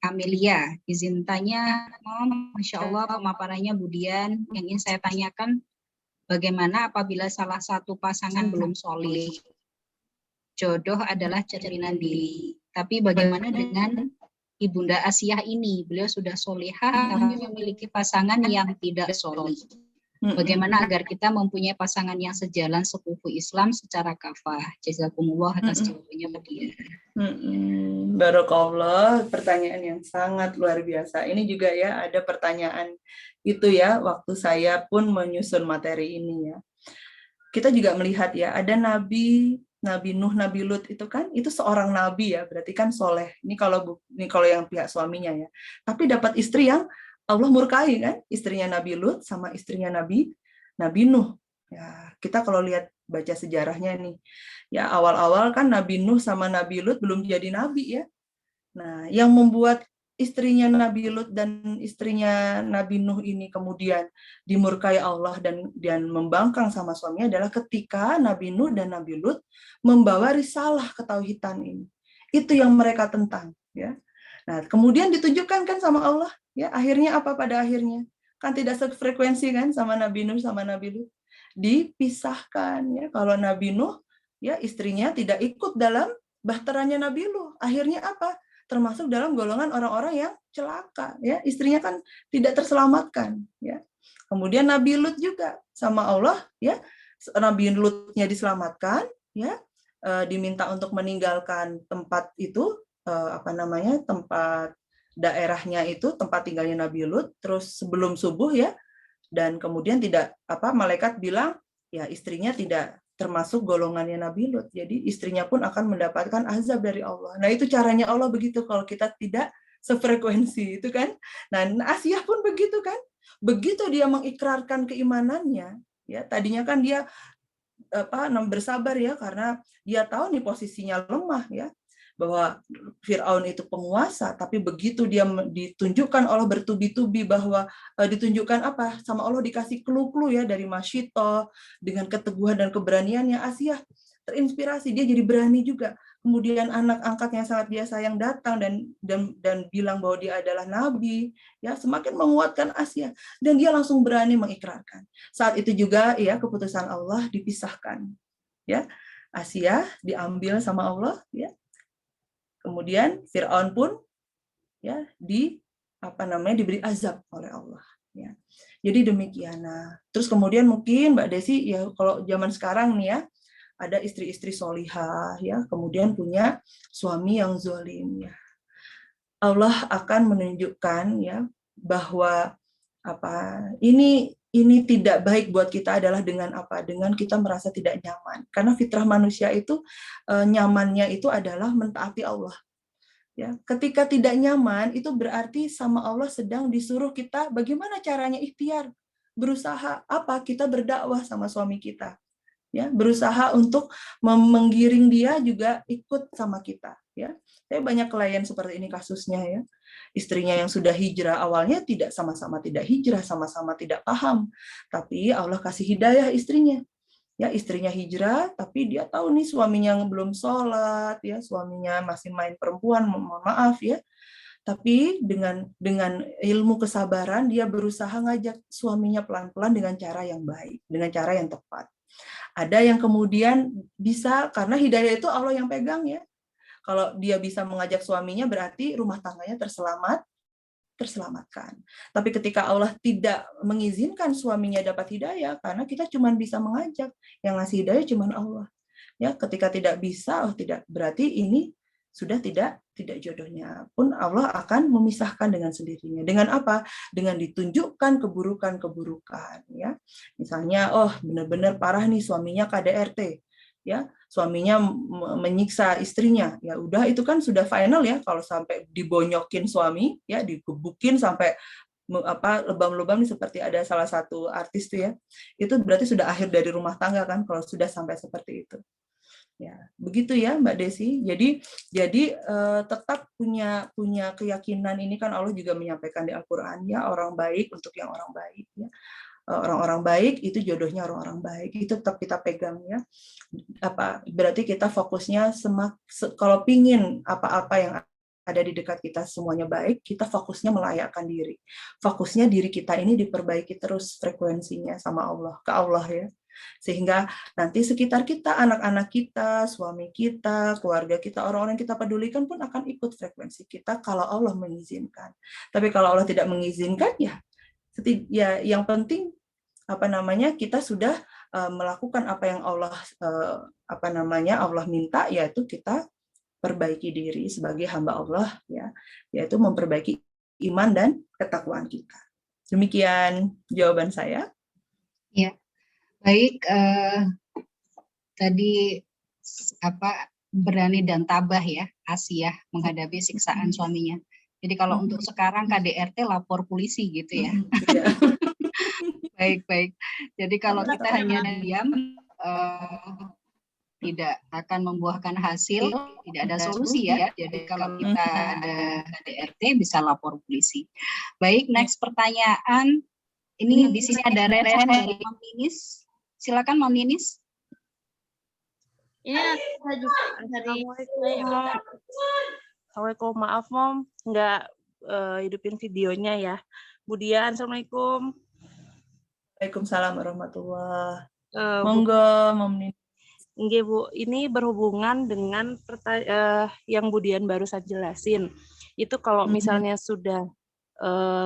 Amelia. Izin tanya, Mam, Masya Allah pemaparannya Budian. Yang ingin saya tanyakan, bagaimana apabila salah satu pasangan belum solih? Jodoh adalah cerminan diri. Tapi bagaimana dengan Ibunda Asiyah ini? Beliau sudah solihah, tapi memiliki pasangan yang tidak solih. Bagaimana agar kita mempunyai pasangan yang sejalan sekufu Islam secara kafah? Jazakumullah atas jawabannya, Budian. Barakallah, pertanyaan yang sangat luar biasa. Ini juga ya, ada pertanyaan itu ya, waktu saya pun menyusun materi ini ya. Kita juga melihat ya, ada Nabi Nuh, Nabi Lut itu kan, itu seorang nabi ya, berarti kan soleh. Ini kalau yang pihak suaminya ya. Tapi dapat istri yang Allah murkai kan, istrinya Nabi Lut sama istrinya Nabi Nuh. Ya, kita kalau lihat baca sejarahnya nih, ya awal-awal kan Nabi Nuh sama Nabi Lut belum jadi nabi ya. Nah, yang membuat istrinya Nabi Lut dan istrinya Nabi Nuh ini kemudian dimurkai Allah dan membangkang sama suaminya adalah ketika Nabi Nuh dan Nabi Lut membawa risalah ketauhidan ini. Itu yang mereka tentang ya. Nah, kemudian ditunjukkan kan sama Allah, ya akhirnya apa pada akhirnya? Kan tidak sefrekuensi kan sama Nabi Nuh sama Nabi Lut. Dipisahkan ya. Kalau Nabi Nuh ya istrinya tidak ikut dalam bahterannya Nabi Lut. Akhirnya apa? Termasuk dalam golongan orang-orang yang celaka ya. Istrinya kan tidak terselamatkan ya. Kemudian Nabi Lut juga sama Allah ya. Nabi Lutnya diselamatkan ya. Diminta untuk meninggalkan tempat itu, tempat daerahnya itu, tempat tinggalnya Nabi Lut, terus sebelum subuh ya, dan kemudian malaikat bilang ya istrinya tidak termasuk golongannya Nabi Lut, jadi istrinya pun akan mendapatkan azab dari Allah. Nah itu caranya Allah begitu kalau kita tidak sefrekuensi itu kan. Nah Asiyah pun begitu kan, begitu dia mengikrarkan keimanannya ya, tadinya kan dia bersabar ya karena dia tahu nih posisinya lemah ya, bahwa Fir'aun itu penguasa, tapi begitu dia ditunjukkan Allah bertubi-tubi bahwa ditunjukkan apa sama Allah, dikasih clue-clue ya dari Masyito dengan keteguhan dan keberaniannya, Asiyah terinspirasi, dia jadi berani juga. Kemudian anak angkatnya sangat dia sayang datang dan bilang bahwa dia adalah nabi, ya semakin menguatkan Asiyah dan dia langsung berani mengikrarkan. Saat itu juga ya keputusan Allah dipisahkan, ya Asiyah diambil sama Allah, ya. Kemudian Fir'aun pun ya diberi azab oleh Allah ya. Jadi demikian. Nah, terus kemudian mungkin Mbak Desi ya kalau zaman sekarang nih ya ada istri-istri solihah ya, kemudian punya suami yang zalim ya. Allah akan menunjukkan ya bahwa ini tidak baik buat kita adalah dengan dengan kita merasa tidak nyaman. Karena fitrah manusia itu nyamannya itu adalah mentaati Allah. Ya, ketika tidak nyaman itu berarti sama Allah sedang disuruh kita bagaimana caranya ikhtiar, berusaha kita berdakwah sama suami kita. Ya, berusaha untuk menggiring dia juga ikut sama kita ya. Saya banyak klien seperti ini kasusnya ya. Istrinya yang sudah hijrah awalnya tidak sama-sama tidak hijrah, sama-sama tidak paham. Tapi Allah kasih hidayah istrinya. Ya, istrinya hijrah tapi dia tahu nih suaminya yang belum sholat ya, suaminya masih main perempuan, mohon maaf ya. Tapi dengan ilmu kesabaran dia berusaha ngajak suaminya pelan-pelan dengan cara yang baik, dengan cara yang tepat. Ada yang kemudian bisa karena hidayah itu Allah yang pegang ya. Kalau dia bisa mengajak suaminya berarti rumah tangganya terselamatkan. Tapi ketika Allah tidak mengizinkan suaminya dapat hidayah karena kita cuma bisa mengajak, yang ngasih hidayah cuma Allah. Ya, ketika tidak bisa, tidak berarti ini sudah tidak tidak jodohnya pun Allah akan memisahkan dengan sendirinya. Dengan apa? Dengan ditunjukkan keburukan-keburukan, ya. Misalnya, oh benar-benar parah nih suaminya KDRT, ya, suaminya menyiksa istrinya, ya udah itu kan sudah final ya. Kalau sampai dibonyokin suami, ya digebukin sampai lebam-lebam nih, seperti ada salah satu artis tuh ya, itu berarti sudah akhir dari rumah tangga kan kalau sudah sampai seperti itu. Ya, begitu ya Mbak Desi. Jadi tetap punya keyakinan, ini kan Allah juga menyampaikan di Al-Qur'an ya, orang baik untuk yang orang baik ya. Orang-orang baik itu jodohnya orang-orang baik. Itu tetap kita pegang ya. Berarti kita fokusnya kalau pingin apa-apa yang ada di dekat kita semuanya baik, kita fokusnya melayakkan diri. Fokusnya diri kita ini diperbaiki terus frekuensinya sama Allah, ke Allah ya. Sehingga nanti sekitar kita, anak-anak kita, suami kita, keluarga kita, orang-orang yang kita pedulikan pun akan ikut frekuensi kita kalau Allah mengizinkan. Tapi kalau Allah tidak mengizinkan, ya yang penting kita sudah melakukan apa yang Allah Allah minta, yaitu kita perbaiki diri sebagai hamba Allah ya, yaitu memperbaiki iman dan ketakwaan kita. Demikian jawaban saya. Ya. Baik, tadi berani dan tabah ya Asiyah menghadapi siksaan suaminya. Jadi kalau untuk sekarang KDRT lapor polisi gitu ya. Baik. Jadi kalau kita hanya diam, tidak akan membuahkan hasil, tidak ada solusi ya. Jadi kalau kita ada KDRT bisa lapor polisi. Baik, next pertanyaan. Ini di sini ada respon dari Mam Ninis. Silakan Mam Ninis. Ini saya juga dari Assalamualaikum, maaf Mom, nggak hidupin videonya ya. Bu Dian, Assalamualaikum. Waalaikumsalam warahmatullahi wabarakatuh. Monggo, Mam Ninis. Nggih Bu, ini berhubungan dengan yang Bu Dian barusan jelasin. Itu kalau misalnya sudah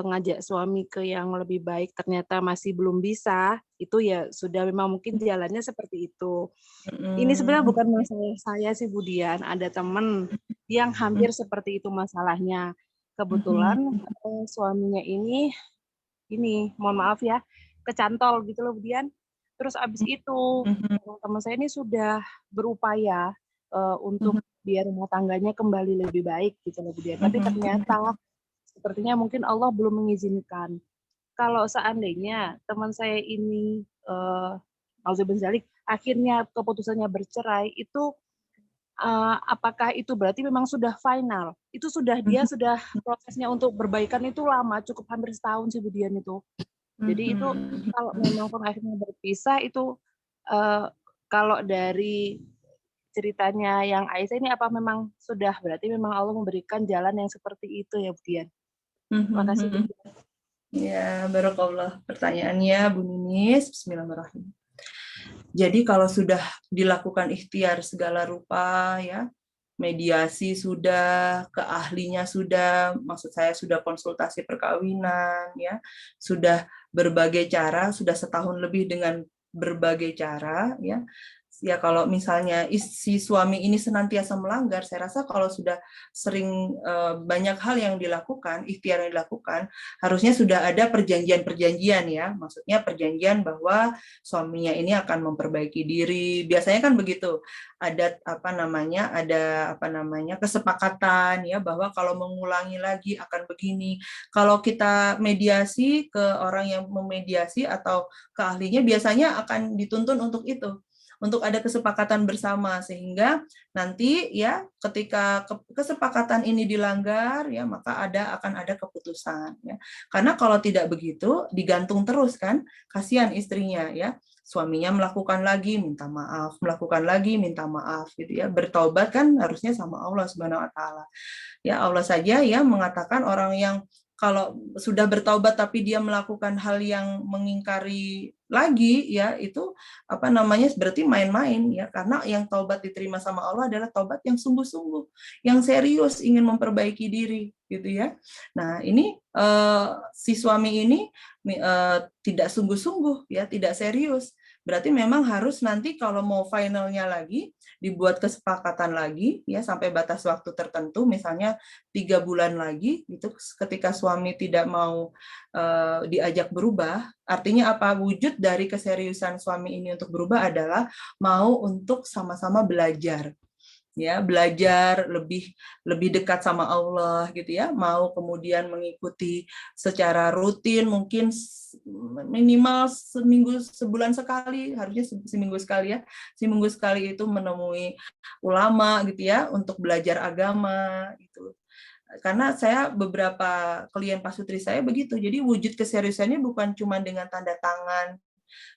ngajak suami ke yang lebih baik ternyata masih belum bisa, itu ya sudah memang mungkin jalannya seperti itu. Ini sebenarnya bukan masalah saya sih Bu Dian, ada teman yang hampir seperti itu masalahnya. Kebetulan suaminya ini mohon maaf ya, kecantol gitu loh Bu Dian. Terus abis itu teman saya ini sudah berupaya untuk biar rumah tangganya kembali lebih baik gitu loh Bu Dian. Tapi ternyata sepertinya mungkin Allah belum mengizinkan. Kalau seandainya teman saya ini akhirnya keputusannya bercerai, itu apakah itu berarti memang sudah final? Itu sudah dia sudah prosesnya untuk berbaikan itu lama, cukup hampir setahun sih Bu Dian itu. Jadi itu kalau memang pun akhirnya berpisah itu kalau dari ceritanya yang Aisyah ini apa memang sudah berarti memang Allah memberikan jalan yang seperti itu ya Bu Dian? Terima kasih. Ya, barakallah pertanyaannya Bu Ninis. Bismillahirrahmanirrahim. Jadi kalau sudah dilakukan ikhtiar segala rupa ya, mediasi sudah, ke ahlinya sudah, maksud saya sudah konsultasi perkawinan ya, sudah berbagai cara, sudah setahun lebih dengan berbagai cara ya. Ya kalau misalnya si suami ini senantiasa melanggar, saya rasa kalau sudah sering banyak hal yang dilakukan, ikhtiar yang dilakukan, harusnya sudah ada perjanjian-perjanjian ya, maksudnya perjanjian bahwa suaminya ini akan memperbaiki diri. Biasanya kan begitu, ada kesepakatan ya bahwa kalau mengulangi lagi akan begini. Kalau kita mediasi ke orang yang memediasi atau ke ahlinya, biasanya akan dituntun untuk itu, untuk ada kesepakatan bersama, sehingga nanti ya ketika kesepakatan ini dilanggar ya maka akan ada keputusan ya. Karena kalau tidak begitu digantung terus kan, kasihan istrinya ya. Suaminya melakukan lagi minta maaf, melakukan lagi minta maaf gitu ya. Bertaubat kan harusnya sama Allah Subhanahu wa taala. Ya Allah saja ya mengatakan orang yang kalau sudah bertaubat tapi dia melakukan hal yang mengingkari lagi ya, itu berarti main-main ya, karena yang taubat diterima sama Allah adalah taubat yang sungguh-sungguh, yang serius ingin memperbaiki diri gitu ya. Nah, ini si suami ini tidak sungguh-sungguh ya, tidak serius. berarti memang harus nanti kalau mau finalnya lagi dibuat kesepakatan lagi ya sampai batas waktu tertentu, misalnya 3 bulan lagi itu ketika suami tidak mau diajak berubah, artinya apa? Wujud dari keseriusan suami ini untuk berubah adalah mau untuk sama-sama belajar. Ya, belajar lebih dekat sama Allah gitu ya, mau kemudian mengikuti secara rutin, mungkin minimal sebulan sekali, harusnya seminggu sekali ya, seminggu sekali itu menemui ulama gitu ya untuk belajar agama gitu. Karena saya beberapa klien pasutri saya begitu, jadi wujud keseriusannya bukan cuma dengan tanda tangan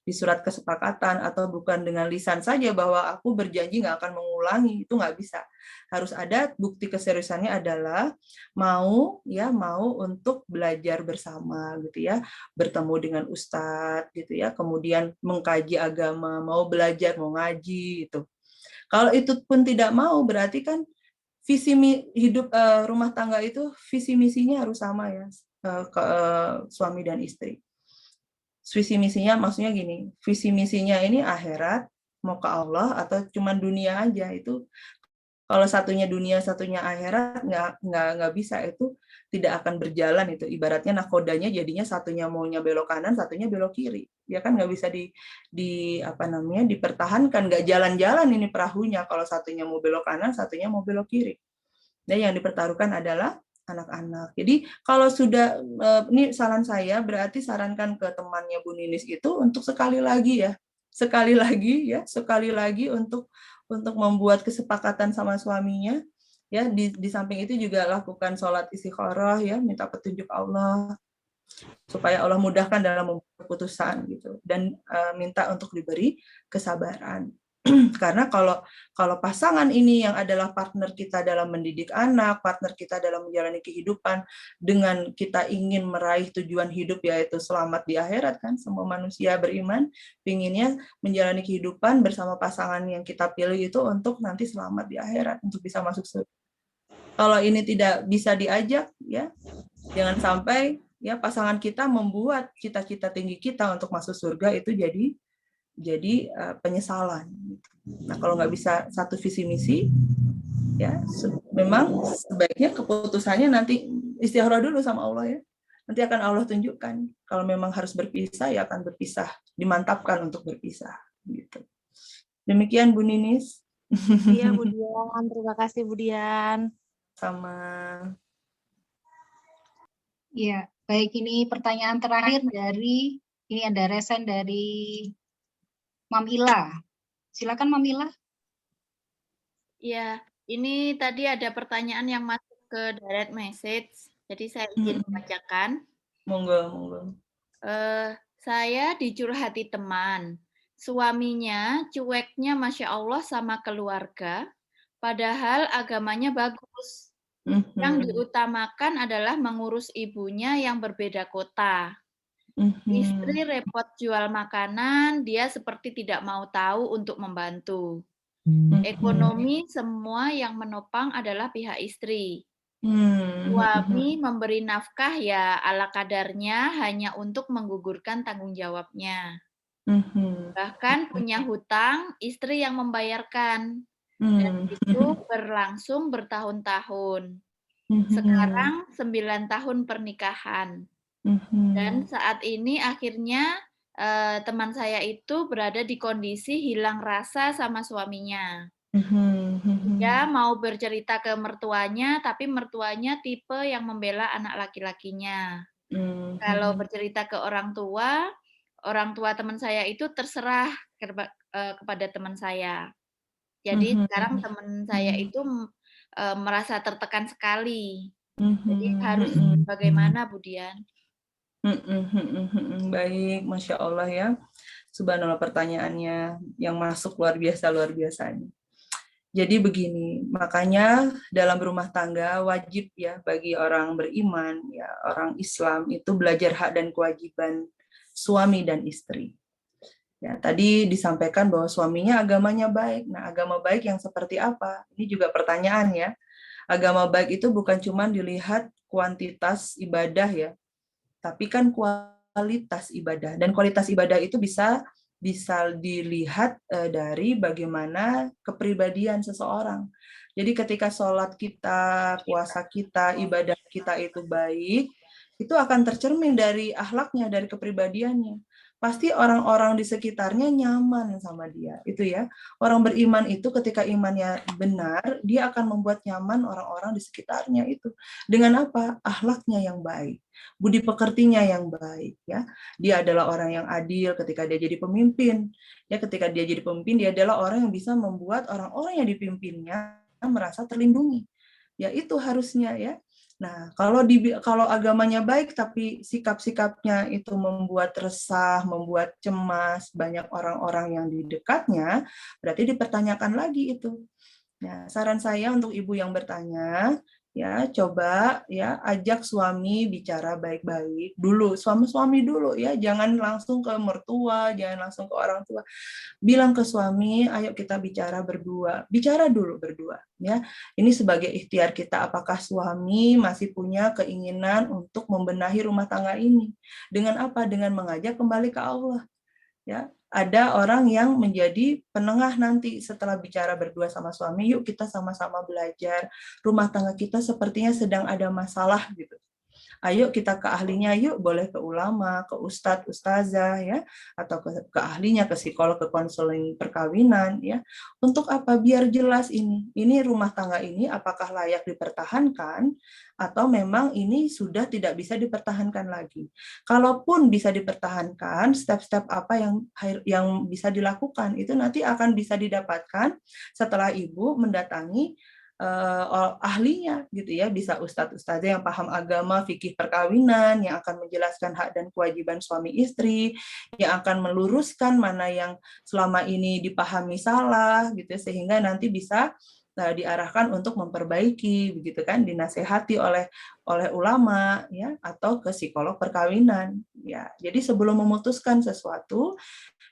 di surat kesepakatan atau bukan dengan lisan saja bahwa aku berjanji nggak akan mengulangi, itu nggak bisa. Harus ada bukti keseriusannya adalah mau untuk belajar bersama gitu ya, bertemu dengan ustadz gitu ya, kemudian mengkaji agama, mau belajar, mau ngaji itu. Kalau itu pun tidak mau, berarti kan visi hidup rumah tangga itu visi misinya harus sama ya, suami dan istri. Visi misinya maksudnya gini, visi misinya ini akhirat, mau ke Allah atau cuman dunia aja, itu kalau satunya dunia satunya akhirat nggak bisa, itu tidak akan berjalan. Itu ibaratnya nakodanya jadinya satunya maunya belok kanan, satunya belok kiri, ya kan nggak bisa dipertahankan, nggak jalan-jalan ini perahunya kalau satunya mau belok kanan, satunya mau belok kiri. Dan yang dipertaruhkan adalah anak-anak. Jadi kalau sudah, ini saran saya, berarti sarankan ke temannya Bu Ninis itu untuk sekali lagi untuk membuat kesepakatan sama suaminya, ya di samping itu juga lakukan sholat istikharah ya, minta petunjuk Allah supaya Allah mudahkan dalam membuat keputusan gitu, dan minta untuk diberi kesabaran. Karena kalau pasangan ini yang adalah partner kita dalam mendidik anak, partner kita dalam menjalani kehidupan, dengan kita ingin meraih tujuan hidup yaitu selamat di akhirat kan, semua manusia beriman pinginnya menjalani kehidupan bersama pasangan yang kita pilih itu untuk nanti selamat di akhirat, untuk bisa masuk surga. Kalau ini tidak bisa diajak ya, jangan sampai ya pasangan kita membuat cita-cita tinggi kita untuk masuk surga itu jadi penyesalan. Nah, kalau nggak bisa satu visi misi, ya memang sebaiknya keputusannya nanti istikharah dulu sama Allah ya. Nanti akan Allah tunjukkan. Kalau memang harus berpisah, ya akan berpisah, dimantapkan untuk berpisah. Gitu. Demikian Bu Ninis. Iya Bu Dian, terima kasih Bu Dian. Sama. Iya, baik, ini pertanyaan terakhir dari, ini ada resen dari Mam Ila. Silakan Mam Ila. Ya, ini tadi ada pertanyaan yang masuk ke direct message, jadi saya izin membacakan. Monggo. Saya dicurhati teman, suaminya cueknya Masya Allah sama keluarga, padahal agamanya bagus. Yang diutamakan adalah mengurus ibunya yang berbeda kota. Istri repot jual makanan, dia seperti tidak mau tahu untuk membantu. Ekonomi semua yang menopang adalah pihak istri. Suami memberi nafkah ya ala kadarnya hanya untuk menggugurkan tanggung jawabnya. Bahkan punya hutang, istri yang membayarkan. Dan itu berlangsung bertahun-tahun. Sekarang 9 tahun pernikahan. Dan saat ini akhirnya teman saya itu berada di kondisi hilang rasa sama suaminya. Dia mau bercerita ke mertuanya, tapi mertuanya tipe yang membela anak laki-lakinya. Kalau bercerita ke orang tua teman saya itu terserah kepada teman saya. Jadi sekarang teman saya itu merasa tertekan sekali. Jadi harus bagaimana Bu Dian? Baik, Masya Allah ya. Subhanallah, pertanyaannya yang masuk luar biasanya. Jadi begini, makanya dalam rumah tangga wajib ya bagi orang beriman, ya orang Islam itu belajar hak dan kewajiban suami dan istri. Ya, tadi disampaikan bahwa suaminya agamanya baik. Nah, agama baik yang seperti apa? Ini juga pertanyaan ya. Agama baik itu bukan cuma dilihat kuantitas ibadah ya, tapi kan kualitas ibadah. Dan kualitas ibadah itu bisa bisa dilihat dari bagaimana kepribadian seseorang. Jadi ketika sholat kita, puasa kita, ibadah kita itu baik, itu akan tercermin dari akhlaknya, dari kepribadiannya. Pasti orang-orang di sekitarnya nyaman sama dia, itu ya. Orang beriman itu ketika imannya benar, dia akan membuat nyaman orang-orang di sekitarnya itu. Dengan apa? Akhlaknya yang baik, budi pekertinya yang baik, ya. Dia adalah orang yang adil ketika dia jadi pemimpin. Ya, ketika dia jadi pemimpin, dia adalah orang yang bisa membuat orang-orang yang dipimpinnya merasa terlindungi. Ya, itu harusnya ya. Nah, kalau agamanya baik tapi sikap-sikapnya itu membuat resah, membuat cemas banyak orang-orang yang di dekatnya, berarti dipertanyakan lagi itu. Nah, saran saya untuk ibu yang bertanya, ya coba ya ajak suami bicara baik-baik dulu, suami-suami dulu ya, jangan langsung ke mertua, jangan langsung ke orang tua. Bilang ke suami, ayo kita bicara berdua. Bicara dulu berdua ya. Ini sebagai ikhtiar kita, apakah suami masih punya keinginan untuk membenahi rumah tangga ini. Dengan apa? Dengan mengajak kembali ke Allah. Ya, ada orang yang menjadi penengah nanti setelah bicara berdua sama suami, yuk kita sama-sama belajar. Rumah tangga kita sepertinya sedang ada masalah gitu. Ayo kita ke ahlinya, yuk boleh ke ulama, ke ustadz, ustazah ya, atau ke ahlinya, ke psikolog, ke konseling perkawinan ya. Untuk apa? Biar jelas ini rumah tangga ini apakah layak dipertahankan atau memang ini sudah tidak bisa dipertahankan lagi. Kalaupun bisa dipertahankan, step-step apa yang bisa dilakukan itu nanti akan bisa didapatkan setelah ibu mendatangi ahlinya gitu ya, bisa ustadz-ustadzah yang paham agama, fikih perkawinan, yang akan menjelaskan hak dan kewajiban suami istri, yang akan meluruskan mana yang selama ini dipahami salah gitu, sehingga nanti bisa diarahkan untuk memperbaiki begitu kan, dinasehati oleh ulama ya, atau ke psikolog perkawinan ya. Jadi sebelum memutuskan sesuatu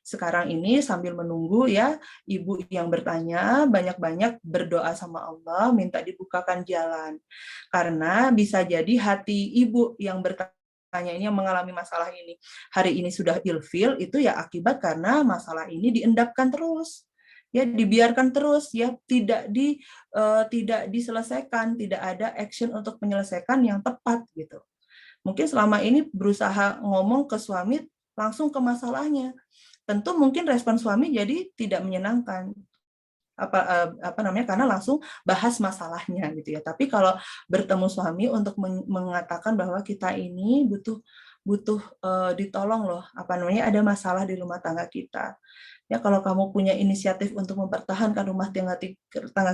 sekarang ini sambil menunggu ya, ibu yang bertanya banyak-banyak berdoa sama Allah, minta dibukakan jalan. Karena bisa jadi hati ibu yang bertanya ini, yang mengalami masalah ini, hari ini sudah ilfil, itu ya akibat karena masalah ini diendapkan terus. Ya, dibiarkan terus ya, tidak diselesaikan, tidak ada action untuk menyelesaikan yang tepat gitu. Mungkin selama ini berusaha ngomong ke suami langsung ke masalahnya, tentu mungkin respon suami jadi tidak menyenangkan, apa namanya, karena langsung bahas masalahnya gitu ya. Tapi kalau bertemu suami untuk mengatakan bahwa kita ini butuh ditolong loh, apa namanya, ada masalah di rumah tangga kita. Ya, kalau kamu punya inisiatif untuk mempertahankan rumah tangga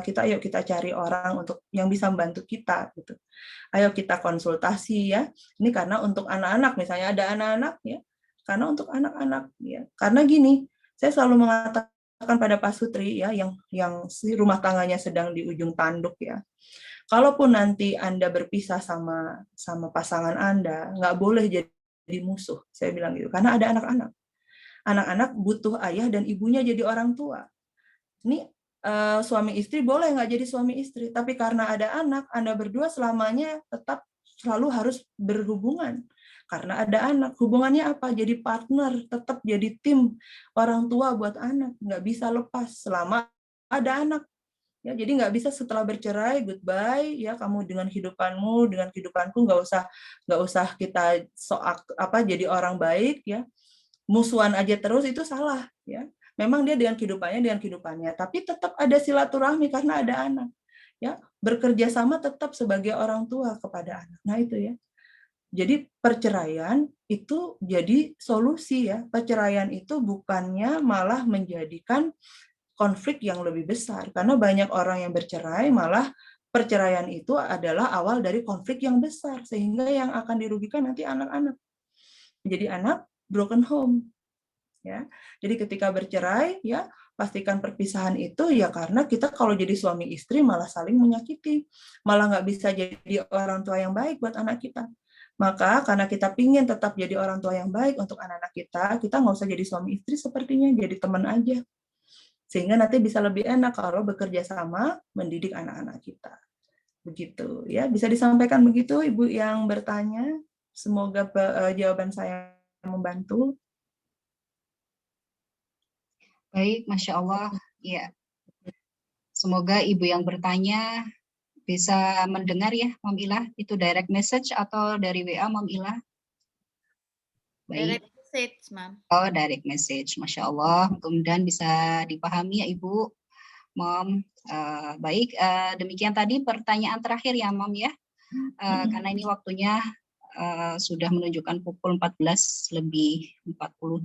kita, ayo kita cari orang untuk yang bisa membantu kita gitu. Ayo kita konsultasi ya. Ini karena untuk anak-anak, misalnya ada anak-anak ya. Karena untuk anak-anak ya. Karena gini, saya selalu mengatakan pada Pak Sutri ya, yang si rumah tangganya sedang di ujung tanduk ya. Kalaupun nanti Anda berpisah sama pasangan Anda, nggak boleh jadi musuh, saya bilang gitu. Karena ada anak-anak. Anak-anak butuh ayah dan ibunya jadi orang tua. Ini suami istri boleh nggak jadi suami istri, tapi karena ada anak, Anda berdua selamanya tetap selalu harus berhubungan. Karena ada anak, hubungannya apa? Jadi partner, tetap jadi tim orang tua buat anak, nggak bisa lepas selama ada anak. Ya, jadi nggak bisa setelah bercerai goodbye ya, kamu dengan hidupanmu, dengan kehidupanku, nggak usah kita jadi orang baik ya, musuhan aja terus, itu salah ya. Memang dia dengan kehidupannya, tapi tetap ada silaturahmi karena ada anak. Ya, bekerja sama tetap sebagai orang tua kepada anak. Nah, itu ya. Jadi perceraian itu jadi solusi ya. Perceraian itu bukannya malah menjadikan konflik yang lebih besar, karena banyak orang yang bercerai malah perceraian itu adalah awal dari konflik yang besar, sehingga yang akan dirugikan nanti anak-anak. Jadi anak broken home. Ya. Jadi ketika bercerai ya, pastikan perpisahan itu ya karena kita kalau jadi suami istri malah saling menyakiti, malah nggak bisa jadi orang tua yang baik buat anak kita. Maka karena kita pingin tetap jadi orang tua yang baik untuk anak-anak kita nggak usah jadi suami istri sepertinya, jadi teman aja. Sehingga nanti bisa lebih enak kalau bekerja sama mendidik anak-anak kita. Begitu ya, bisa disampaikan begitu Ibu yang bertanya. Semoga jawaban saya membantu. Baik, Masya Allah. Ya, semoga ibu yang bertanya bisa mendengar ya, Mam Ilah. Itu direct message atau dari WA, Mam Ilah? Baik. Direct message, Mam. Oh, direct message. Masya Allah. Mudah-mudahan bisa dipahami ya, Ibu. Mom, baik. Demikian tadi pertanyaan terakhir ya, Mom ya. Karena ini waktunya sudah menunjukkan pukul 14 lebih 40.